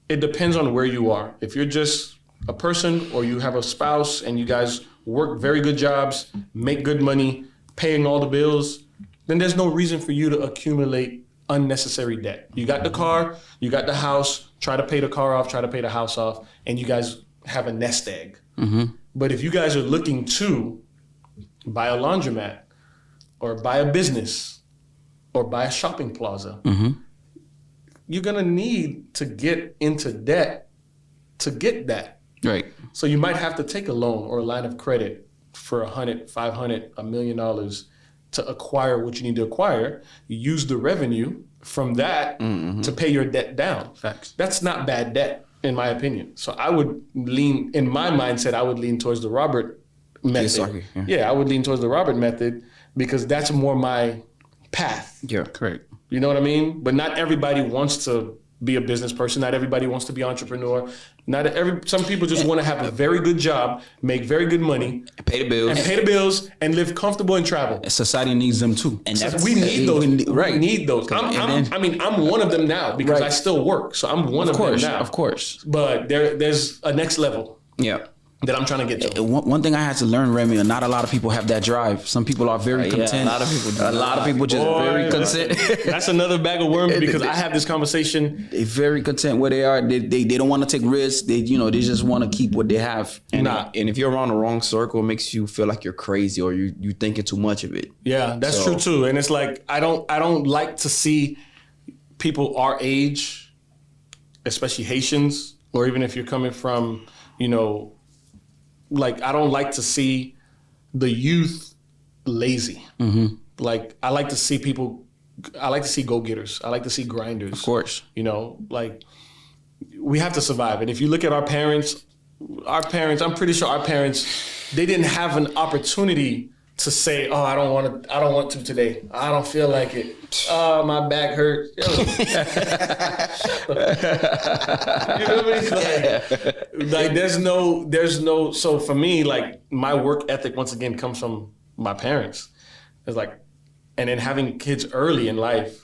it depends on where you are. If you're just a person or you have a spouse and you guys work very good jobs, make good money, paying all the bills, then there's no reason for you to accumulate unnecessary debt. You got the car, you got the house, try to pay the car off, try to pay the house off, and you guys have a nest egg. But if you guys are looking to buy a laundromat or buy a business or buy a shopping plaza, you're gonna need to get into debt to get that. Right. So you might have to take a loan or a line of credit for $100, $500, $1 million to acquire what you need to acquire. You use the revenue from that to pay your debt down. Facts. That's not bad debt, in my opinion. So I would lean, in my mindset, I would lean towards the Robert method. Yeah, I would lean towards the Robert method because that's more my path. Yeah, correct. You know what I mean? But not everybody wants to be a business person. Not everybody wants to be an entrepreneur. Some people just want to have a very good job, make very good money, Pay the bills. and live comfortable and travel. Society needs them too. And that's, We need those. Right. We need those. I'm one of them now because I still work. So I'm one of them now. Of course. But there's a next level Yeah. that I'm trying to get to. One thing I had to learn, Remy, and not a lot of people have that drive. Some people are very content. a lot of people do A lot of people just very content. That's another bag of worms because I have this conversation. They're very content where they are. They don't want to take risks. They just want to keep what they have. and if you're around the wrong circle, it makes you feel like you're crazy or you thinking too much of it. Yeah, that's true too. And it's like I don't like to see people our age, especially Haitians, or even if you're coming from, like I don't like to see the youth lazy. Like I like to see people. I like to see go-getters. I like to see grinders. Of course. Like we have to survive. And if you look at our parents, I'm pretty sure our parents, they didn't have an opportunity to say, "Oh, I don't want to today. I don't feel like it. Oh, my back hurts." You know what I mean? Like there's no. So for me, like my work ethic once again comes from my parents. It's like, and then having kids early in life,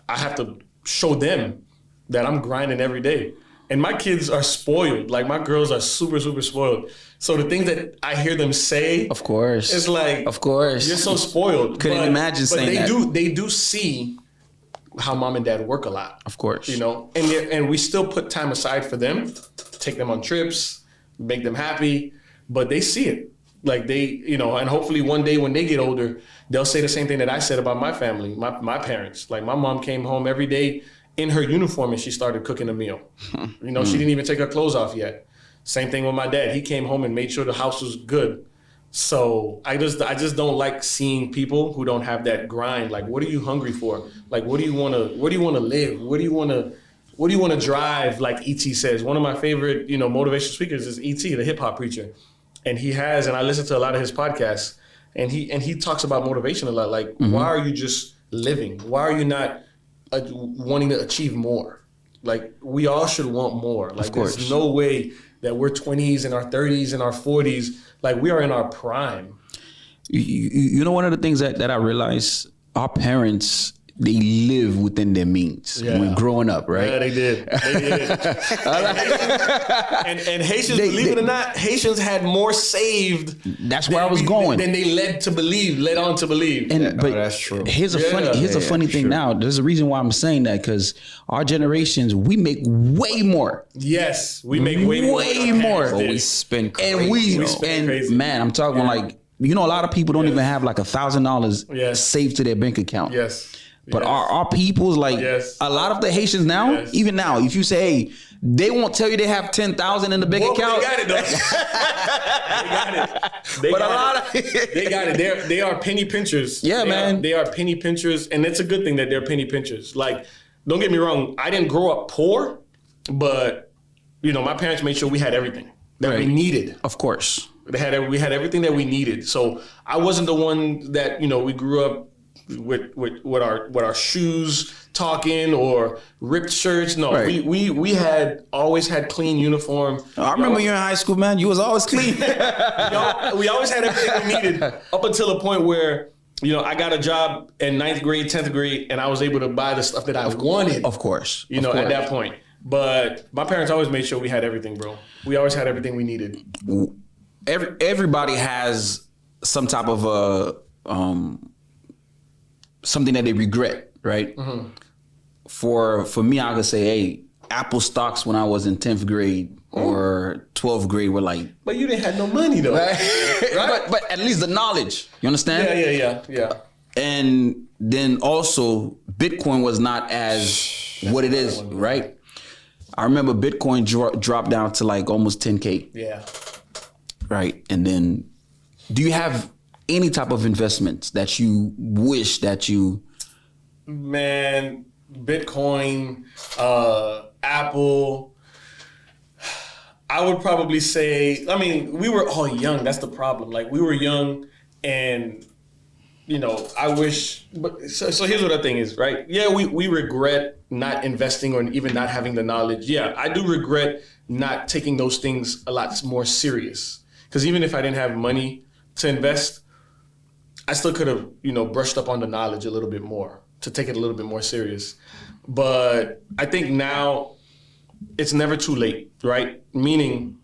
I have to show them that I'm grinding every day. And my kids are spoiled. Like my girls are super, super spoiled. So the things that I hear them say, Of course. it's like, Of course. you're so spoiled. Couldn't imagine saying that. They do see how mom and dad work a lot. Of course. And we still put time aside for them, take them on trips, make them happy, but they see it. Like they, and hopefully one day when they get older, they'll say the same thing that I said about my family, my parents. Like my mom came home every day in her uniform and she started cooking a meal. She didn't even take her clothes off yet. Same thing with my dad. He came home and made sure the house was good. So I just don't like seeing people who don't have that grind. Like, what are you hungry for? Like, where do you want to live? Where do you want to drive? Like E.T. says, one of my favorite, motivational speakers is E.T., the hip hop preacher. And I listen to a lot of his podcasts and he talks about motivation a lot. Like, why are you just living? Why are you not wanting to achieve more? Like we all should want more. Like there's no way that we're 20s and our 30s and our 40s, like we are in our prime. One of the things that I realized, our parents, they live within their means when growing up, right? Yeah, they did. and Haitians, believe it or not, Haitians had more saved. That's where I was going. Than they led on to believe. But that's true. Here's a funny thing now. There's a reason why I'm saying that, because our generations, we make way more. Yes, we make way more. But we spend crazy. And we spend crazy. Man, I'm talking like, a lot of people don't even have like $1,000 saved to their bank account. Yes. But our people's like a lot of the Haitians now, even now, if you say, hey, they won't tell you they have 10,000 in the bank account. They got it though. They got it. They are penny pinchers. Yeah, man. They are penny pinchers, and it's a good thing that they're penny pinchers. Like, don't get me wrong, I didn't grow up poor, but my parents made sure we had everything that we needed. Of course. We had everything that we needed. So I wasn't the one that we grew up with our shoes talking or ripped shirts. No, Right. we had always had clean uniform. I remember you in high school, man. You was always clean. We always had everything we needed up until a point where, I got a job in 9th grade, 10th grade, and I was able to buy the stuff that I wanted. Of course. At that point. But my parents always made sure we had everything, bro. We always had everything we needed. Everybody has some type of something that they regret, right? Mm-hmm. For me, I could say, hey, Apple stocks when I was in 10th grade or 12th grade were like... But you didn't have no money, though. Right? But at least the knowledge. You understand? Yeah. And then also, Bitcoin was not as what it is, right? I remember Bitcoin dropped down to like almost 10K. Yeah. Right. And then do you have any type of investments that you wish that you... Man, Bitcoin, Apple. I would probably say, we were all young. That's the problem. Like, we were young and, I wish, but so here's what the thing is, right? Yeah, we regret not investing or even not having the knowledge. Yeah, I do regret not taking those things a lot more serious. Because even if I didn't have money to invest, I still could have, brushed up on the knowledge a little bit more to take it a little bit more serious. But I think now it's never too late, right? Meaning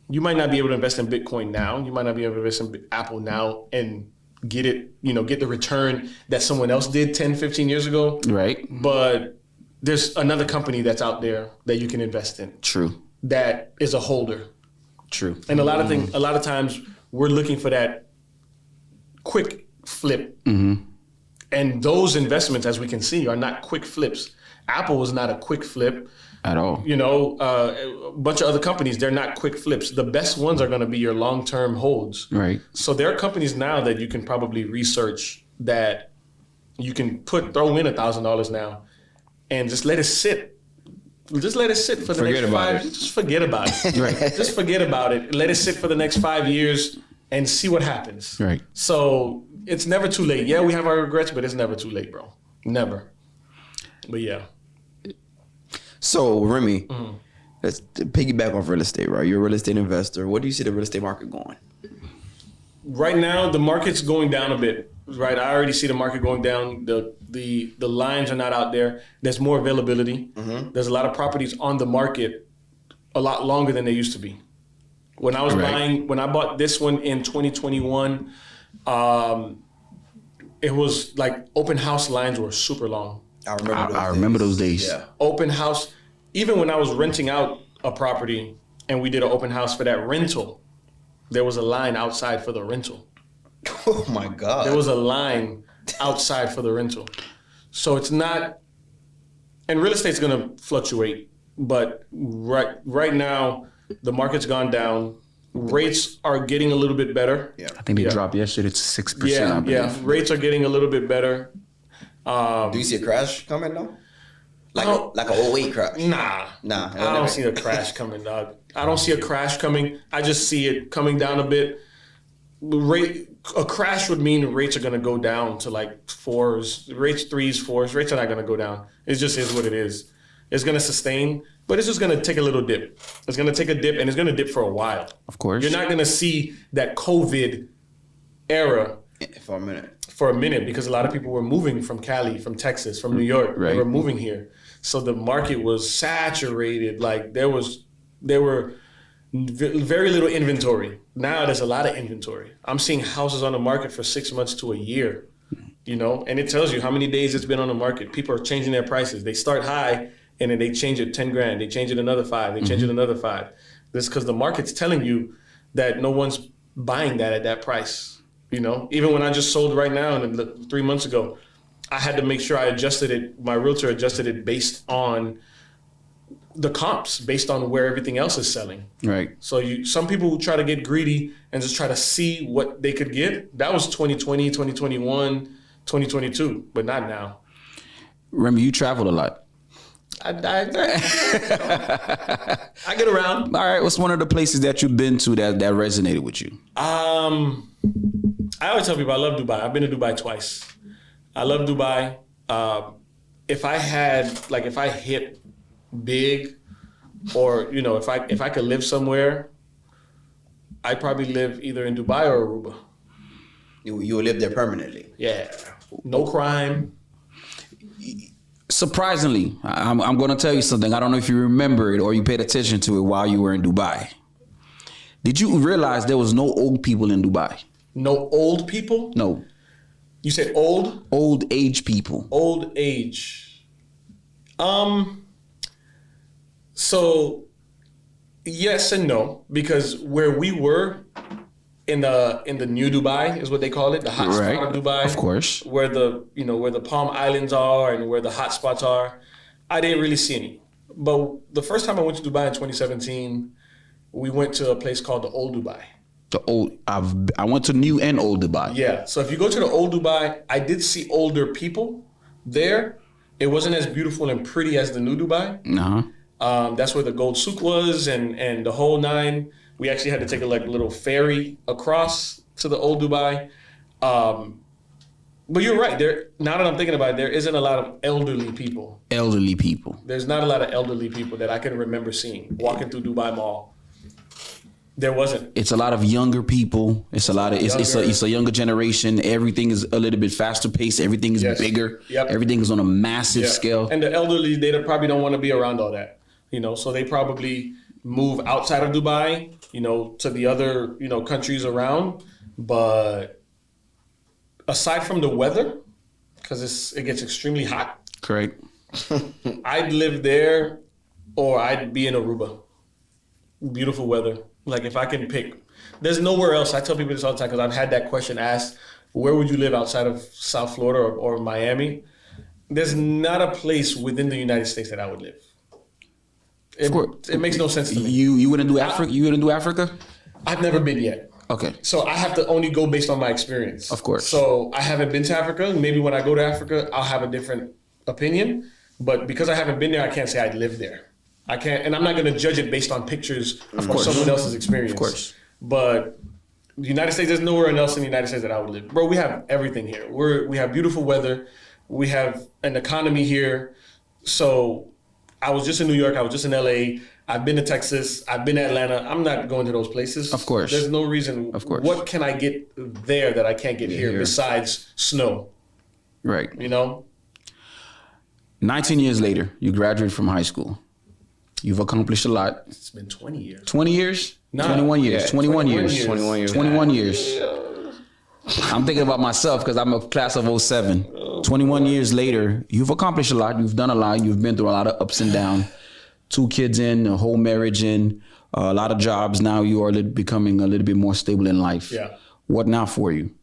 you might not be able to invest in Bitcoin now. You might not be able to invest in Apple now and get it, get the return that someone else did 10, 15 years ago. Right. But there's another company that's out there that you can invest in. True. That is a holder. True. And a lot of times we're looking for that quick flip. Mm-hmm. And those investments, as we can see, are not quick flips. Apple was not a quick flip. At all. A bunch of other companies, they're not quick flips. The best ones are going to be your long-term holds. Right. So there are companies now that you can probably research that you can throw in $1,000 now and just let it sit. Just let it sit for the next 5 years. Just forget about it. Right. Just forget about it. Let it sit for the next 5 years and see what happens. Right. So it's never too late. Yeah, we have our regrets, but it's never too late, bro. Never. But yeah. So, Remy, let's piggyback off real estate, right? You're a real estate investor. What do you see the real estate market going? Right now, the market's going down a bit, right? I already see the market going down. The lines are not out there. There's more availability. Mm-hmm. There's a lot of properties on the market a lot longer than they used to be. When I was when I bought this one in 2021, it was like open house lines were super long. I remember those days. Yeah. Open house. Even when I was renting out a property and we did an open house for that rental, there was a line outside for the rental. Oh my God. There was a line outside for the rental. So it's not, and real estate's gonna fluctuate, but right now the market's gone down. Rates are getting a little bit better. Yeah. I think they dropped yesterday to 6%. I believe. Yeah. Rates are getting a little bit better. Do you see a crash coming though? Like a 08 crash? Nah. I don't see a crash coming, dog. I don't see a crash coming. I just see it coming down a bit. A crash would mean rates are going to go down to like 4s. Rates 3s, 4s. Rates are not going to go down. It just is what it is. It's going to sustain, but it's just going to take a little dip. It's going to take a dip, and it's going to dip for a while. Of course. You're not going to see that COVID era for a minute because a lot of people were moving from Cali, from Texas, from New York. Right. They were moving here. So the market was saturated. Like there were very little inventory. Now there's a lot of inventory. I'm seeing houses on the market for 6 months to a year, and it tells you how many days it's been on the market. People are changing their prices. They start high and then they change it 10 grand. They change it another 5. They change it another 5. This is because the market's telling you that no one's buying that at that price. Even when I just sold right now and 3 months ago, I had to make sure I adjusted it. My realtor adjusted it based on the comps, based on where everything else is selling. Right. So some people try to get greedy and just try to see what they could get. That was 2020, 2021, 2022, but not now. Remy, you traveled a lot. I get around. All right. What's one of the places that you've been to that resonated with you? I always tell people I love Dubai. I've been to Dubai twice. I love Dubai. If I hit big, or if I could live somewhere, I'd probably live either in Dubai or Aruba. You will live there permanently. Yeah, no crime. Surprisingly, I'm going to tell you something. I don't know if you remember it or you paid attention to it while you were in Dubai. Did you realize there was no old people in Dubai? No old people? No. You said old? Old age people. Old age. So yes and no, because where we were in the new Dubai is what they call it, the hot spot of Dubai. Of course. Where the Palm Islands are and where the hot spots are, I didn't really see any. But the first time I went to Dubai in 2017, we went to a place called the Old Dubai. I went to new and old Dubai. Yeah. So if you go to the Old Dubai, I did see older people there. It wasn't as beautiful and pretty as the new Dubai. That's where the Gold Souk was and the whole nine. We actually had to take a little ferry across to the Old Dubai. But you're right. Now that I'm thinking about it, there isn't a lot of elderly people. Elderly people. There's not a lot of elderly people that I can remember seeing walking through Dubai Mall. There wasn't. It's a lot of younger people. It's a younger generation. Everything is a little bit faster paced. Everything is bigger. Yep. Everything is on a massive scale. And the elderly, they probably don't want to be around all that. So they probably move outside of Dubai, to the other, countries around. But aside from the weather, because it gets extremely hot. Correct. I'd live there or I'd be in Aruba. Beautiful weather. Like if I can pick, there's nowhere else. I tell people this all the time because I've had that question asked, where would you live outside of South Florida or Miami? There's not a place within the United States that I would live. It makes no sense to me. You wouldn't do Africa? You wouldn't do Africa? I've never been yet. Okay. So I have to only go based on my experience. Of course. So I haven't been to Africa. Maybe when I go to Africa, I'll have a different opinion. But because I haven't been there, I can't say I'd live there. I can't, and I'm not going to judge it based on pictures or someone else's experience. Of course. But the United States, there's nowhere else in the United States that I would live. Bro, we have everything here. We have beautiful weather. We have an economy here. So I was just in New York. I was just in LA. I've been to Texas. I've been to Atlanta. I'm not going to those places. Of course. There's no reason. Of course. What can I get there that I can't get here besides snow? Right. 19 years later, you graduate from high school. You've accomplished a lot. It's been 20 years. 20 years? Nah, 21 years. yeah, 21 years. 21 years. 21 years. I'm thinking about myself because I'm a class of 07. 21 years later, you've accomplished a lot. You've done a lot. You've been through a lot of ups and downs. 2 kids in, a whole marriage in, a lot of jobs. Now you are becoming a little bit more stable in life. Yeah. What now for you?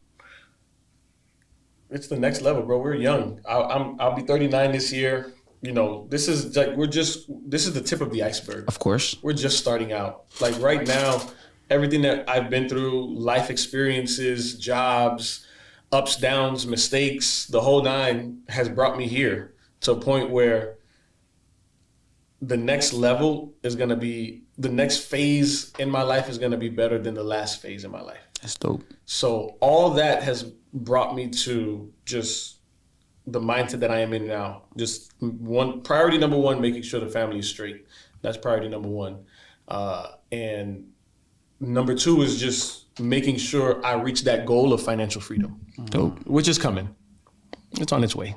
It's the next level, bro. We're young. I'll be 39 this year. This is the tip of the iceberg. Of course. We're just starting out. Like right now, everything that I've been through, life experiences, jobs, ups, downs, mistakes, the whole nine has brought me here to a point where the next level is going to be, the next phase in my life is going to be better than the last phase in my life. That's dope. So all that has brought me to just the mindset that I am in now. Just priority number one, making sure the family is straight. That's priority number one. And number two is just making sure I reach that goal of financial freedom. Dope. Which is coming. It's on its way.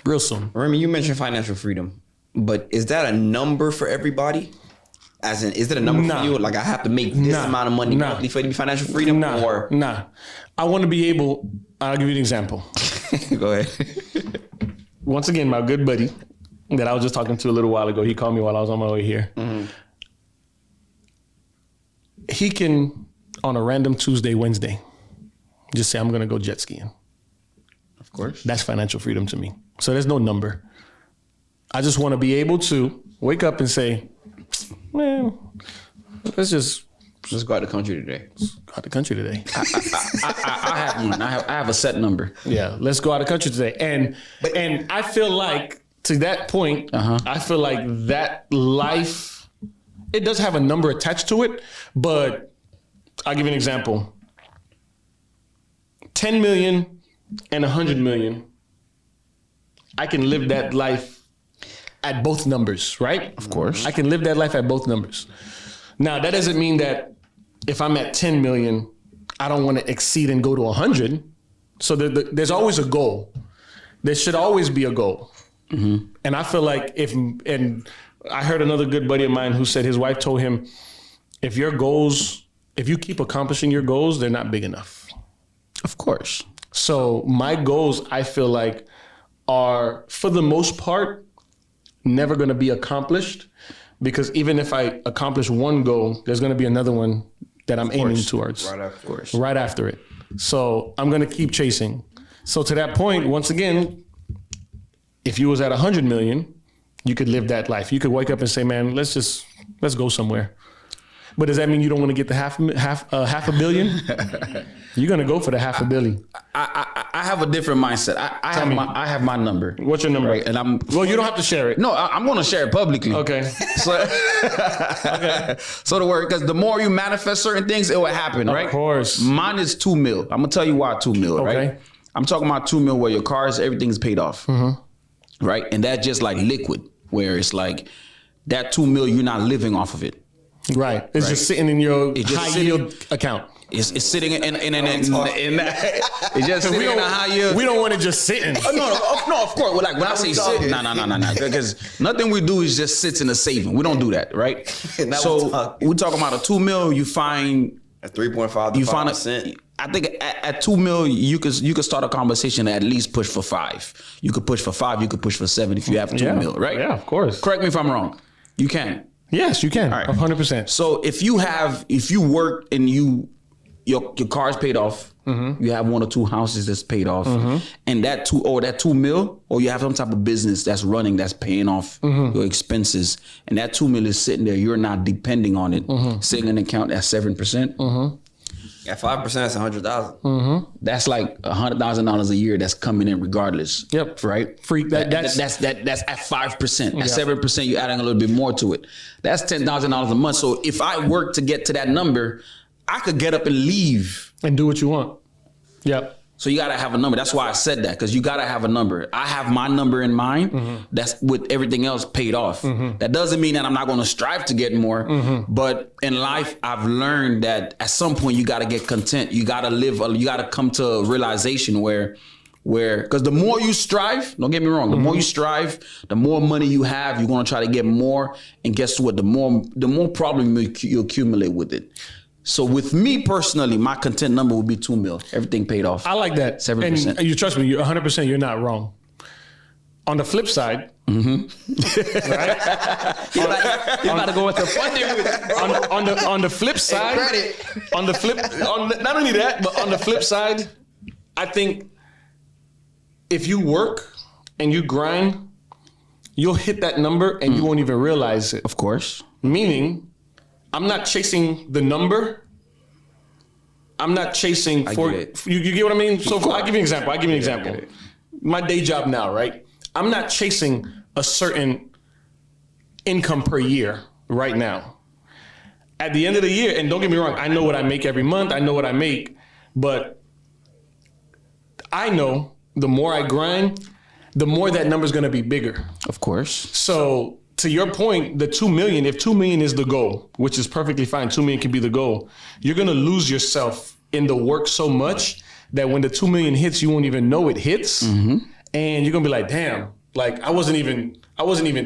Real soon. Remy, you mentioned financial freedom, but is that a number for everybody? As in, is it a number for you? Like I have to make this amount of money monthly for financial freedom? Nah. I want to be able, I'll give you an example. Go ahead. Once again, my good buddy that I was just talking to a little while ago, he called me while I was on my way here. Mm-hmm. He can, on a random Tuesday, Wednesday, just say, I'm going to go jet skiing. Of course. That's financial freedom to me. So there's no number. I just want to be able to wake up and say, man, let's just go out the country today. Go out the country today. I have one. I have a set number. Yeah, let's go out of country today. And I feel like to that point, I feel like that life, it does have a number attached to it, but I'll give you an example. 10 million and 100 million, I can live that life at both numbers, right? Of course. I can live that life at both numbers. Now, that doesn't mean that if I'm at 10 million, I don't want to exceed and go to 100. So there's always a goal. There should always be a goal. Mm-hmm. And I feel like and I heard another good buddy of mine who said his wife told him, if you keep accomplishing your goals, they're not big enough. Of course. So my goals, I feel like, are, for the most part, never going to be accomplished, because even if I accomplish one goal, there's going to be another one that I'm aiming towards. Right after it. So I'm going to keep chasing. So to that point, once again, if you was at 100 million, you could live that life. You could wake up and say, man, let's go somewhere. But does that mean you don't want to get the half a billion? You're going to go for the $500 million. I have a different mindset. I have my number. What's your number? Right, and well, you don't have to share it. No, I'm going to share it publicly. Okay. So, okay. So to work, because the more you manifest certain things, it will happen, right? Of course. Mine is $2 million. I'm gonna tell you why $2 million, okay. Right? I'm talking about $2 million where your cars, everything's paid off, right? And that's just like liquid, where it's like that $2 million, you're not living off of it. Right. It's just sitting in your high yield account. It's sitting in that. It's just sitting in a high yield. We don't want it just sitting. No, of course. Well, like when I say sitting, no. Because nothing we do is just sits in a saving. We don't do that, right? So we're talking about a $2 million. You find at 3.5 to 5%. I think at $2 million, you could start a conversation and at least push for 5. You could push for 5. You could push for 7 if you have $2 million, right? Yeah, of course. Correct me if I'm wrong. You can. Yes, you can. All right. 100%. So if you work and your car's paid off, you have 1 or 2 houses that's paid off, and that $2 million, or you have some type of business that's running, that's paying off your expenses, and that $2 million is sitting there, you're not depending on it, sitting in an account at 7%. At 5%, that's $100,000. That's like $100,000 a year that's coming in regardless. Yep. Right. That's at 5%. At 7%, you're adding a little bit more to it. That's $10,000 a month. So if I work to get to that number, I could get up and leave and do what you want. Yep. So you got to have a number. That's why I said that, because you got to have a number. I have my number in mind. That's with everything else paid off. That doesn't mean that I'm not going to strive to get more. But in life, I've learned that at some point you got to get content. You got to you got to come to a realization where, because the more you strive, don't get me wrong, the more you strive, the more money you have, you're going to try to get more. And guess what? The more problem you accumulate with it. So with me personally, my content number would be $2 million. Everything paid off. I like that. 7%. And you trust me, you're 100%, you're not wrong. On the flip side, right? You're about to go with the funding. On the flip side, not only that, but on the flip side, I think if you work and you grind, you'll hit that number and you won't even realize it. Of course. Meaning, I'm not chasing the number. I'm not chasing for you get what I mean? So I'll give you an example. My day job now, right? I'm not chasing a certain income per year right now. At the end of the year, and don't get me wrong, I know what I make every month. I know what I make, but I know the more I grind, the more that number's going to be bigger. Of course. So to your point, the 2 million, if 2 million is the goal, which is perfectly fine, 2 million can be the goal, you're going to lose yourself in the work so much that when the 2 million hits, you won't even know it hits. And you're going to be like, damn, like I wasn't even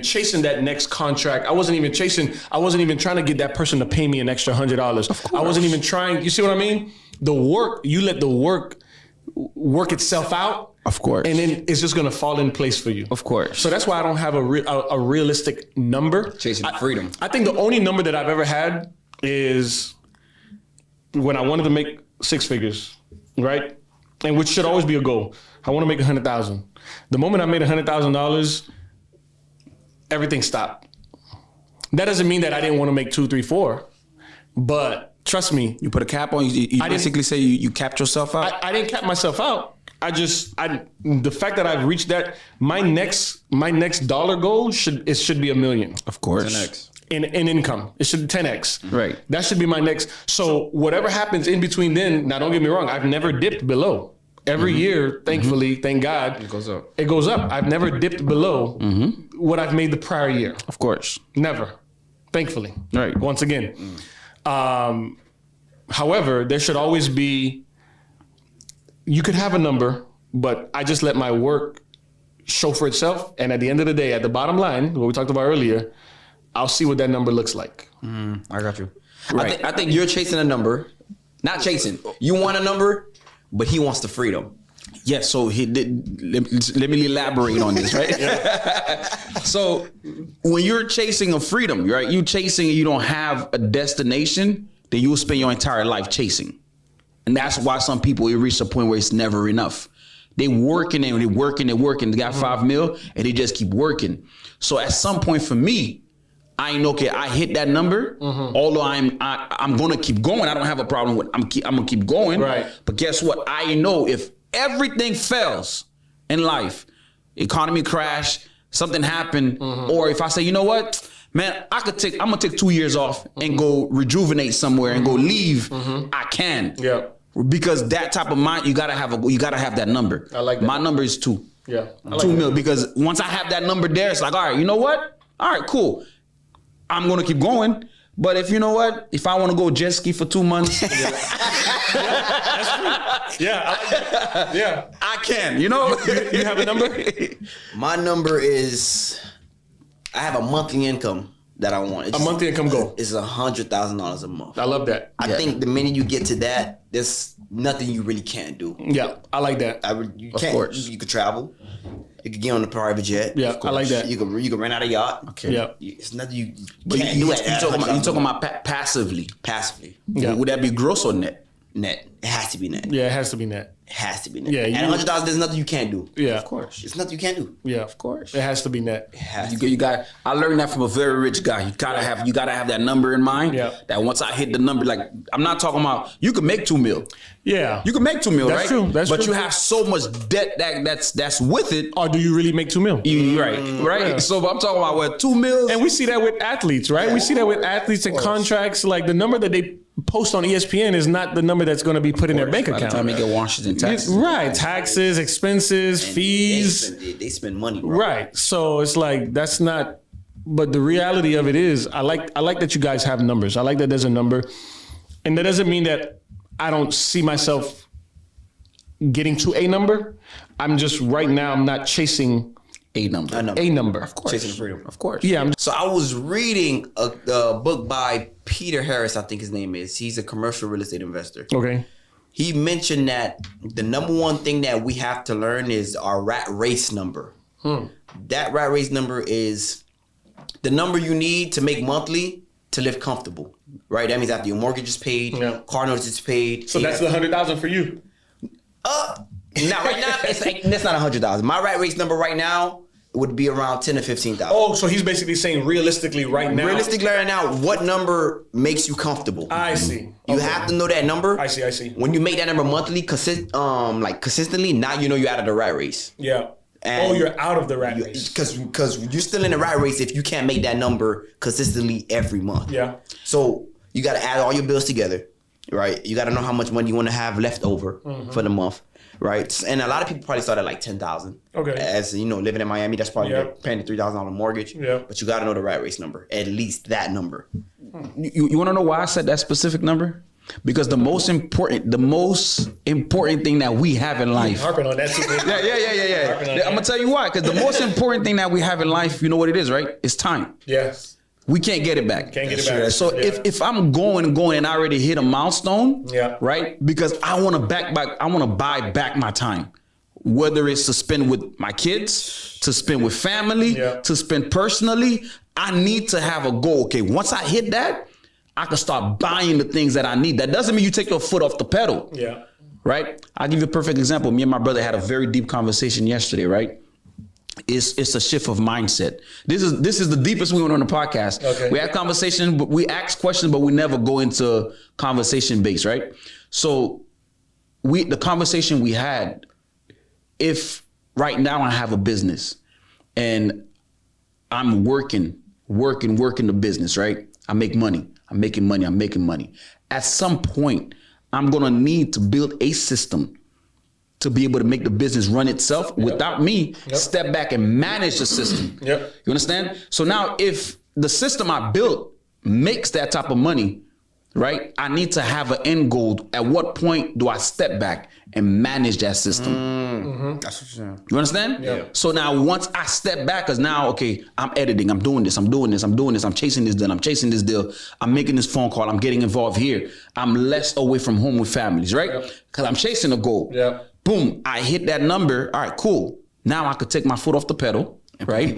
chasing that next contract. I wasn't even trying to get that person to pay me an extra $100. I wasn't even trying. You see what I mean? The work, you let the work itself out. Of course. And then it's just going to fall in place for you. Of course. So that's why I don't have a realistic number. Chasing freedom. I think the only number that I've ever had is when I wanted to make 6 figures, right? And which should always be a goal. I want to make $100,000. The moment I made $100,000, everything stopped. That doesn't mean that I didn't want to make 2, 3, 4, but trust me. You put a cap on. You basically say you capped yourself out. I didn't cap myself out. The fact that I've reached that, my next dollar goal should be $1 million. Of course. 10x. In income. It should be 10x. Right. That should be my next. So whatever happens in between then, now don't get me wrong, I've never dipped below. Every year, thankfully, thank God, It goes up. It goes up. I've never dipped below what I've made the prior year. Of course. Never. Thankfully. Right. Once again. However, there should always be, you could have a number, but I just let my work show for itself. And at the end of the day, at the bottom line, what we talked about earlier, I'll see what that number looks like. I got you. Right. I think you're chasing a number. Not chasing. You want a number, but he wants the freedom. Yeah, so he did. Let me elaborate on this, right? So when you're chasing a freedom, right? You chasing, you don't have a destination, then you will spend your entire life chasing. And that's why some people, it reach a point where it's never enough. They working and they working. They got $5 million and they just keep working. So at some point for me, I know, okay, I hit that number. Although I'm gonna keep going. I don't have a problem with. I'm gonna keep going. Right. But guess what? I know if everything fails in life, economy crash, something happened, or if I say, you know what, man, I'm gonna take 2 years off and go rejuvenate somewhere and go leave. I can. Yeah. Because that type of mind, you gotta have that number. I like that. My number is 2. Yeah. I like 2 that. mil. Because once I have that number there, it's like, all right, you know what? All right, cool. I'm gonna keep going. But if you know what, if I want to go jet ski for 2 months, Yeah, I like that. Yeah. I can. You know, You have a number? My number is, I have a monthly income that I want. It's A monthly income goal. It's $100,000 a month. I love that. I think the minute you get to that, there's nothing you really can't do. Yeah, I like that. You Of can't. course. You could travel. You could get on a private jet. Yeah, Of I like course. that. You could rent out a yacht. Okay. Yeah. It's nothing you But can't you do at talking about passively. passively. Yeah. Would that be gross or net? Net. It has to be net. Yeah, it has to be net. It has to be net. Yeah, and you- $100, there's nothing you can't do. Yeah. Of course. It's nothing you can't do. Yeah, of course. It has to be net. It has to. You got. I learned that from a very rich guy. You gotta have that number in mind. Yeah. That once I hit the number, like I'm not talking about you can make 2 mil. Yeah. You can make 2 mil, That's right? true, that's but true. you have so much debt that's with it. Or do you really make 2 mil? Right. Yeah. So I'm talking about where 2 mils. And we see that with athletes, right? We see that with athletes and contracts. Like the number that they post on ESPN is not the number that's going to be put in their bank By the account. time they get Washington taxes. Right. Taxes, expenses, fees. They spend money, bro. Right. So it's like that's not. But the reality of it is, I like that you guys have numbers. I like that there's a number, and that doesn't mean that I don't see myself getting to a number. I'm just right now. I'm not chasing A number. I know. a number. Of course. Chasing freedom. Of course. Yeah. I'm just, So I was reading a book by Peter Harris, I think his name is. He's a commercial real estate investor. okay. He mentioned that the number one thing that we have to learn is our rat race number. That rat race number is the number you need to make monthly to live comfortable, right? That means after your mortgage is paid, Yeah. car notice is paid. So that's the 100,000 for you. Now right now it's like, that's not 100,000. My rat race number right now would be around 10 to 15,000. Oh, so he's basically saying realistically right now. Realistically right now, what number makes you comfortable? I see. You Okay. have to know that number. I see. When you make that number monthly, consistently, now you know you're out of the rat race. Yeah. And You're out of the rat race. Because you're still in the rat race if you can't make that number consistently every month. Yeah. So you got to add all your bills together, right? You got to know how much money you want to have left over for the month, right? And a lot of people probably start at like 10,000. Okay. As you know, living in Miami, that's probably Yeah. paying a $3,000 mortgage. Yeah. But you got to know the rat race number, at least that number. You want to know why I said that specific number? Because the most important thing that we have in life. Harping on that too. Yeah. I'm gonna tell you why. Because the most important thing that we have in life, you know what it is, right? It's time. Yes. We can't get it back. Can't get it back. So Yeah. if I'm going and I already hit a milestone, Yeah. right? Because I want to buy back my time. Whether it's to spend with my kids, to spend with family, Yeah. to spend personally, I need to have a goal. Okay, once I hit that, I can start buying the things that I need. That doesn't mean you take your foot off the pedal. Yeah. Right? I'll give you a perfect example. Me and my brother had a very deep conversation yesterday, right? It's a shift of mindset. This is the deepest we went on the podcast. Okay. We had conversation, but we ask questions, but we never go into conversation base, right? So the conversation we had, if right now I have a business and I'm working the business, right? I make money. I'm making money. At some point, I'm gonna need to build a system to be able to make the business run itself without me step back and manage the system. You understand? So now if the system I built makes that type of money, right? I need to have an end goal. At what point do I step back and manage that system? That's what you're saying. You understand? Yeah. So now once I step back, because now, okay, I'm editing, I'm doing this, I'm chasing this deal, I'm making this phone call, I'm getting involved here. I'm less away from home with families, right? Because I'm chasing a goal. Boom, I hit that number. All right, cool. Now I could take my foot off the pedal, right?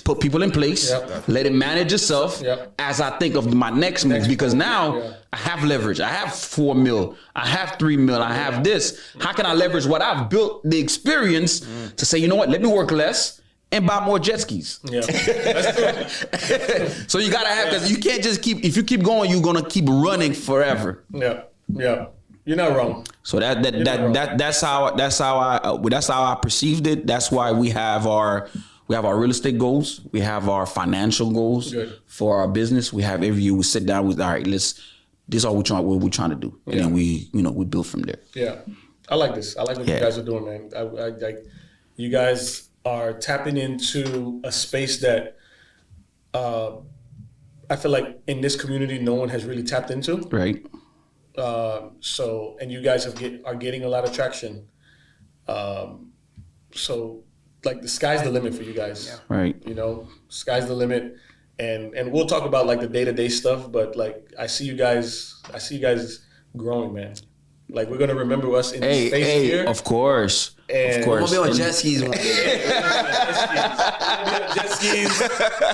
Put people in place. Let it manage itself as I think of my next move. Because now I have leverage. I have 4 mil. I have 3 mil. I have this. How can I leverage what I've built, the experience, to say, you know what, let me work less and buy more jet skis. So you gotta have, because you can't just if you keep going, you're gonna keep running forever. You're not wrong. So that's how I perceived it. That's why we have our real estate goals. We have our financial goals for our business. We have every year we sit down with, all right, this is all what we're trying to do. And then we build from there. Yeah. I like this. I like what you guys are doing, man. I you guys are tapping into a space that I feel like in this community no one has really tapped into. Right. So, and you guys are getting a lot of traction. So, like, the sky's the limit for you guys. Right. You know, sky's the limit, and we'll talk about like the day-to-day stuff. But like, I see you guys growing, man. Like, we're gonna remember us in this space here. Of course. And We're gonna be on jet skis one day. Jet skis.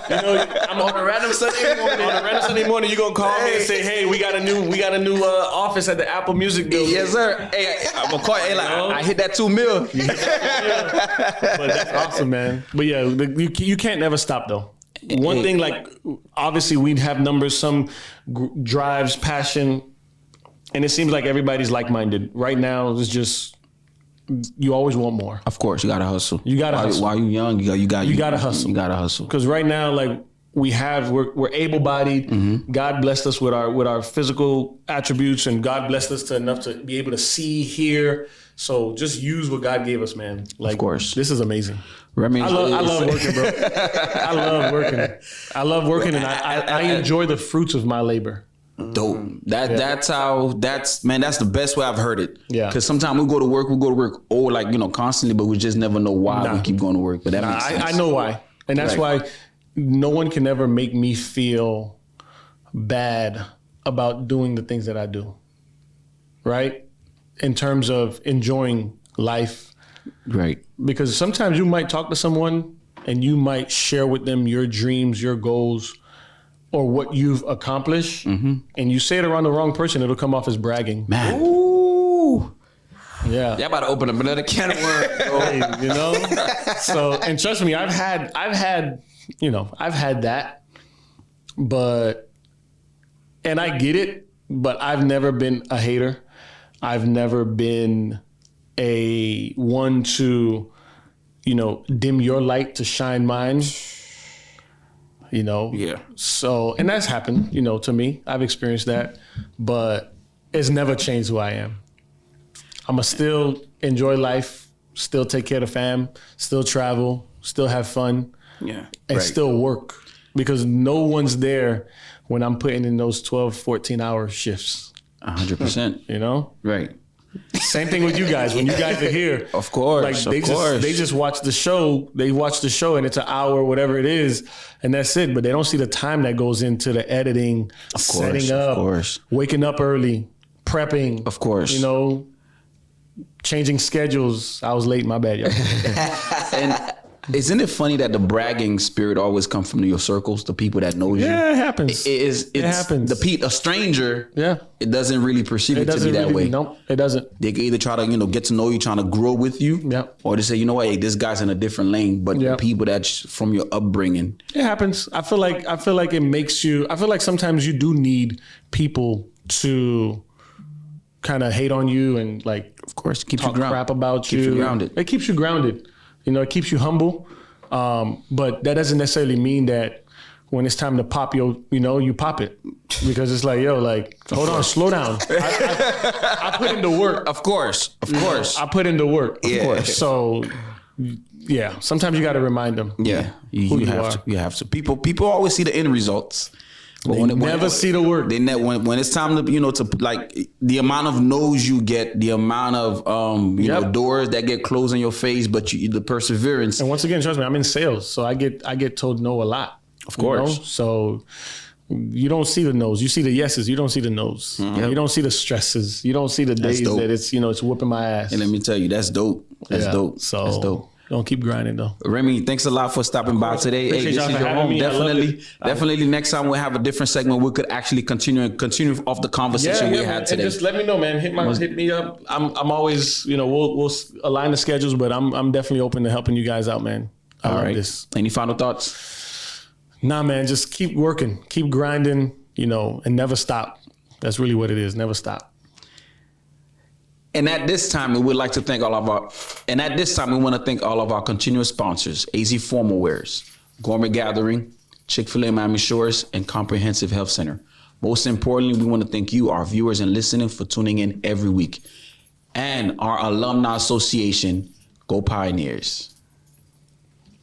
You know, I'm on a random Sunday morning. You're gonna call me and say, "Hey, we got a new office at the Apple Music building." Yes, sir. Hey, I'm gonna call you. I hit that 2 mil. But that's awesome, man. But yeah, you can't never stop though. One thing, like, obviously we have numbers, some drives, passion, and it seems like everybody's like-minded. Right now, it's just, you always want more. Of course, you gotta hustle. While you're young, you gotta hustle. You gotta hustle. Because right now, like, we're able-bodied. God blessed us with our physical attributes, and God blessed us enough to be able to see, hear. So just use what God gave us, man. Like, of course, this is amazing. Remy, I love working, bro. I love working, and I enjoy the fruits of my labor. Dope. That's the best way I've heard it. Yeah. Because sometimes we go to work, constantly, but we just never know why we keep going to work. But that makes sense. I know why. And that's why no one can ever make me feel bad about doing the things that I do. Right? In terms of enjoying life. Right. Because sometimes you might talk to someone and you might share with them your dreams, your goals, or what you've accomplished, and you say it around the wrong person, it'll come off as bragging. Man. Ooh. Yeah. Y'all about to open up another can of worms, bro. You know? So, and trust me, I've had that, and I get it, but I've never been a hater. I've never been a one to, dim your light to shine mine. Yeah. So, and that's happened, to me. I've experienced that, but it's never changed who I am. I'ma still enjoy life, still take care of the fam, still travel, still have fun, and still work, because no one's there when I'm putting in those 12, 14-hour shifts. 100%. Right. Same thing with you guys. When you guys are here, of course, like they just watch the show. They watch the show, and it's an hour, whatever it is, and that's it. But they don't see the time that goes into the editing, setting up, waking up early, prepping. Of course, changing schedules. I was late. My bad, y'all. And isn't it funny that the bragging spirit always comes from your circles, the people that know you? Yeah, it happens. It happens. A stranger, it doesn't really perceive it to be that way. No, it doesn't. They can either try to, get to know you, trying to grow with you, or they say, you know what, hey, this guy's in a different lane. But the people that's from your upbringing, it happens. I feel like it makes you. I feel like sometimes you do need people to kind of hate on you and, like, of course, keep talk you crap about you. Keeps you grounded. It keeps you grounded. It keeps you humble. But that doesn't necessarily mean that when it's time to pop you pop it. because it's like, yo, like, hold on, slow down. I put in the work. Of course. I put in the work. Of course. So, yeah, sometimes you got to remind them. Yeah, you have to. People always see the end results. But They never see the work. They when it's time to to like the amount of no's you get, the amount of doors that get closed in your face, but the perseverance. And once again, trust me, I'm in sales, so I get told no a lot. Of course. So you don't see the no's. You see the yeses. You don't see the no's. Mm-hmm. You don't see the stresses. You don't see the days that it's whooping my ass. And let me tell you, that's dope. That's dope. So that's dope. Don't keep grinding though. Remy, thanks a lot for stopping by today. Hey, this is your home. Definitely next time we'll have a different segment. We could actually continue off the conversation we had today. And just let me know, man. Hit me up. I'm always, we'll align the schedules, but I'm definitely open to helping you guys out, man. I love this. Any final thoughts? Nah, man, just keep working, keep grinding, and never stop. That's really what it is. Never stop. And at this time, we would like to thank all of our, we want to thank all of our continuous sponsors, AZ Formal Wears, Gourmet Gathering, Chick-fil-A Miami Shores, and Comprehensive Health Center. Most importantly, we want to thank you, our viewers and listening, for tuning in every week. And our Alumni Association, Go Pioneers.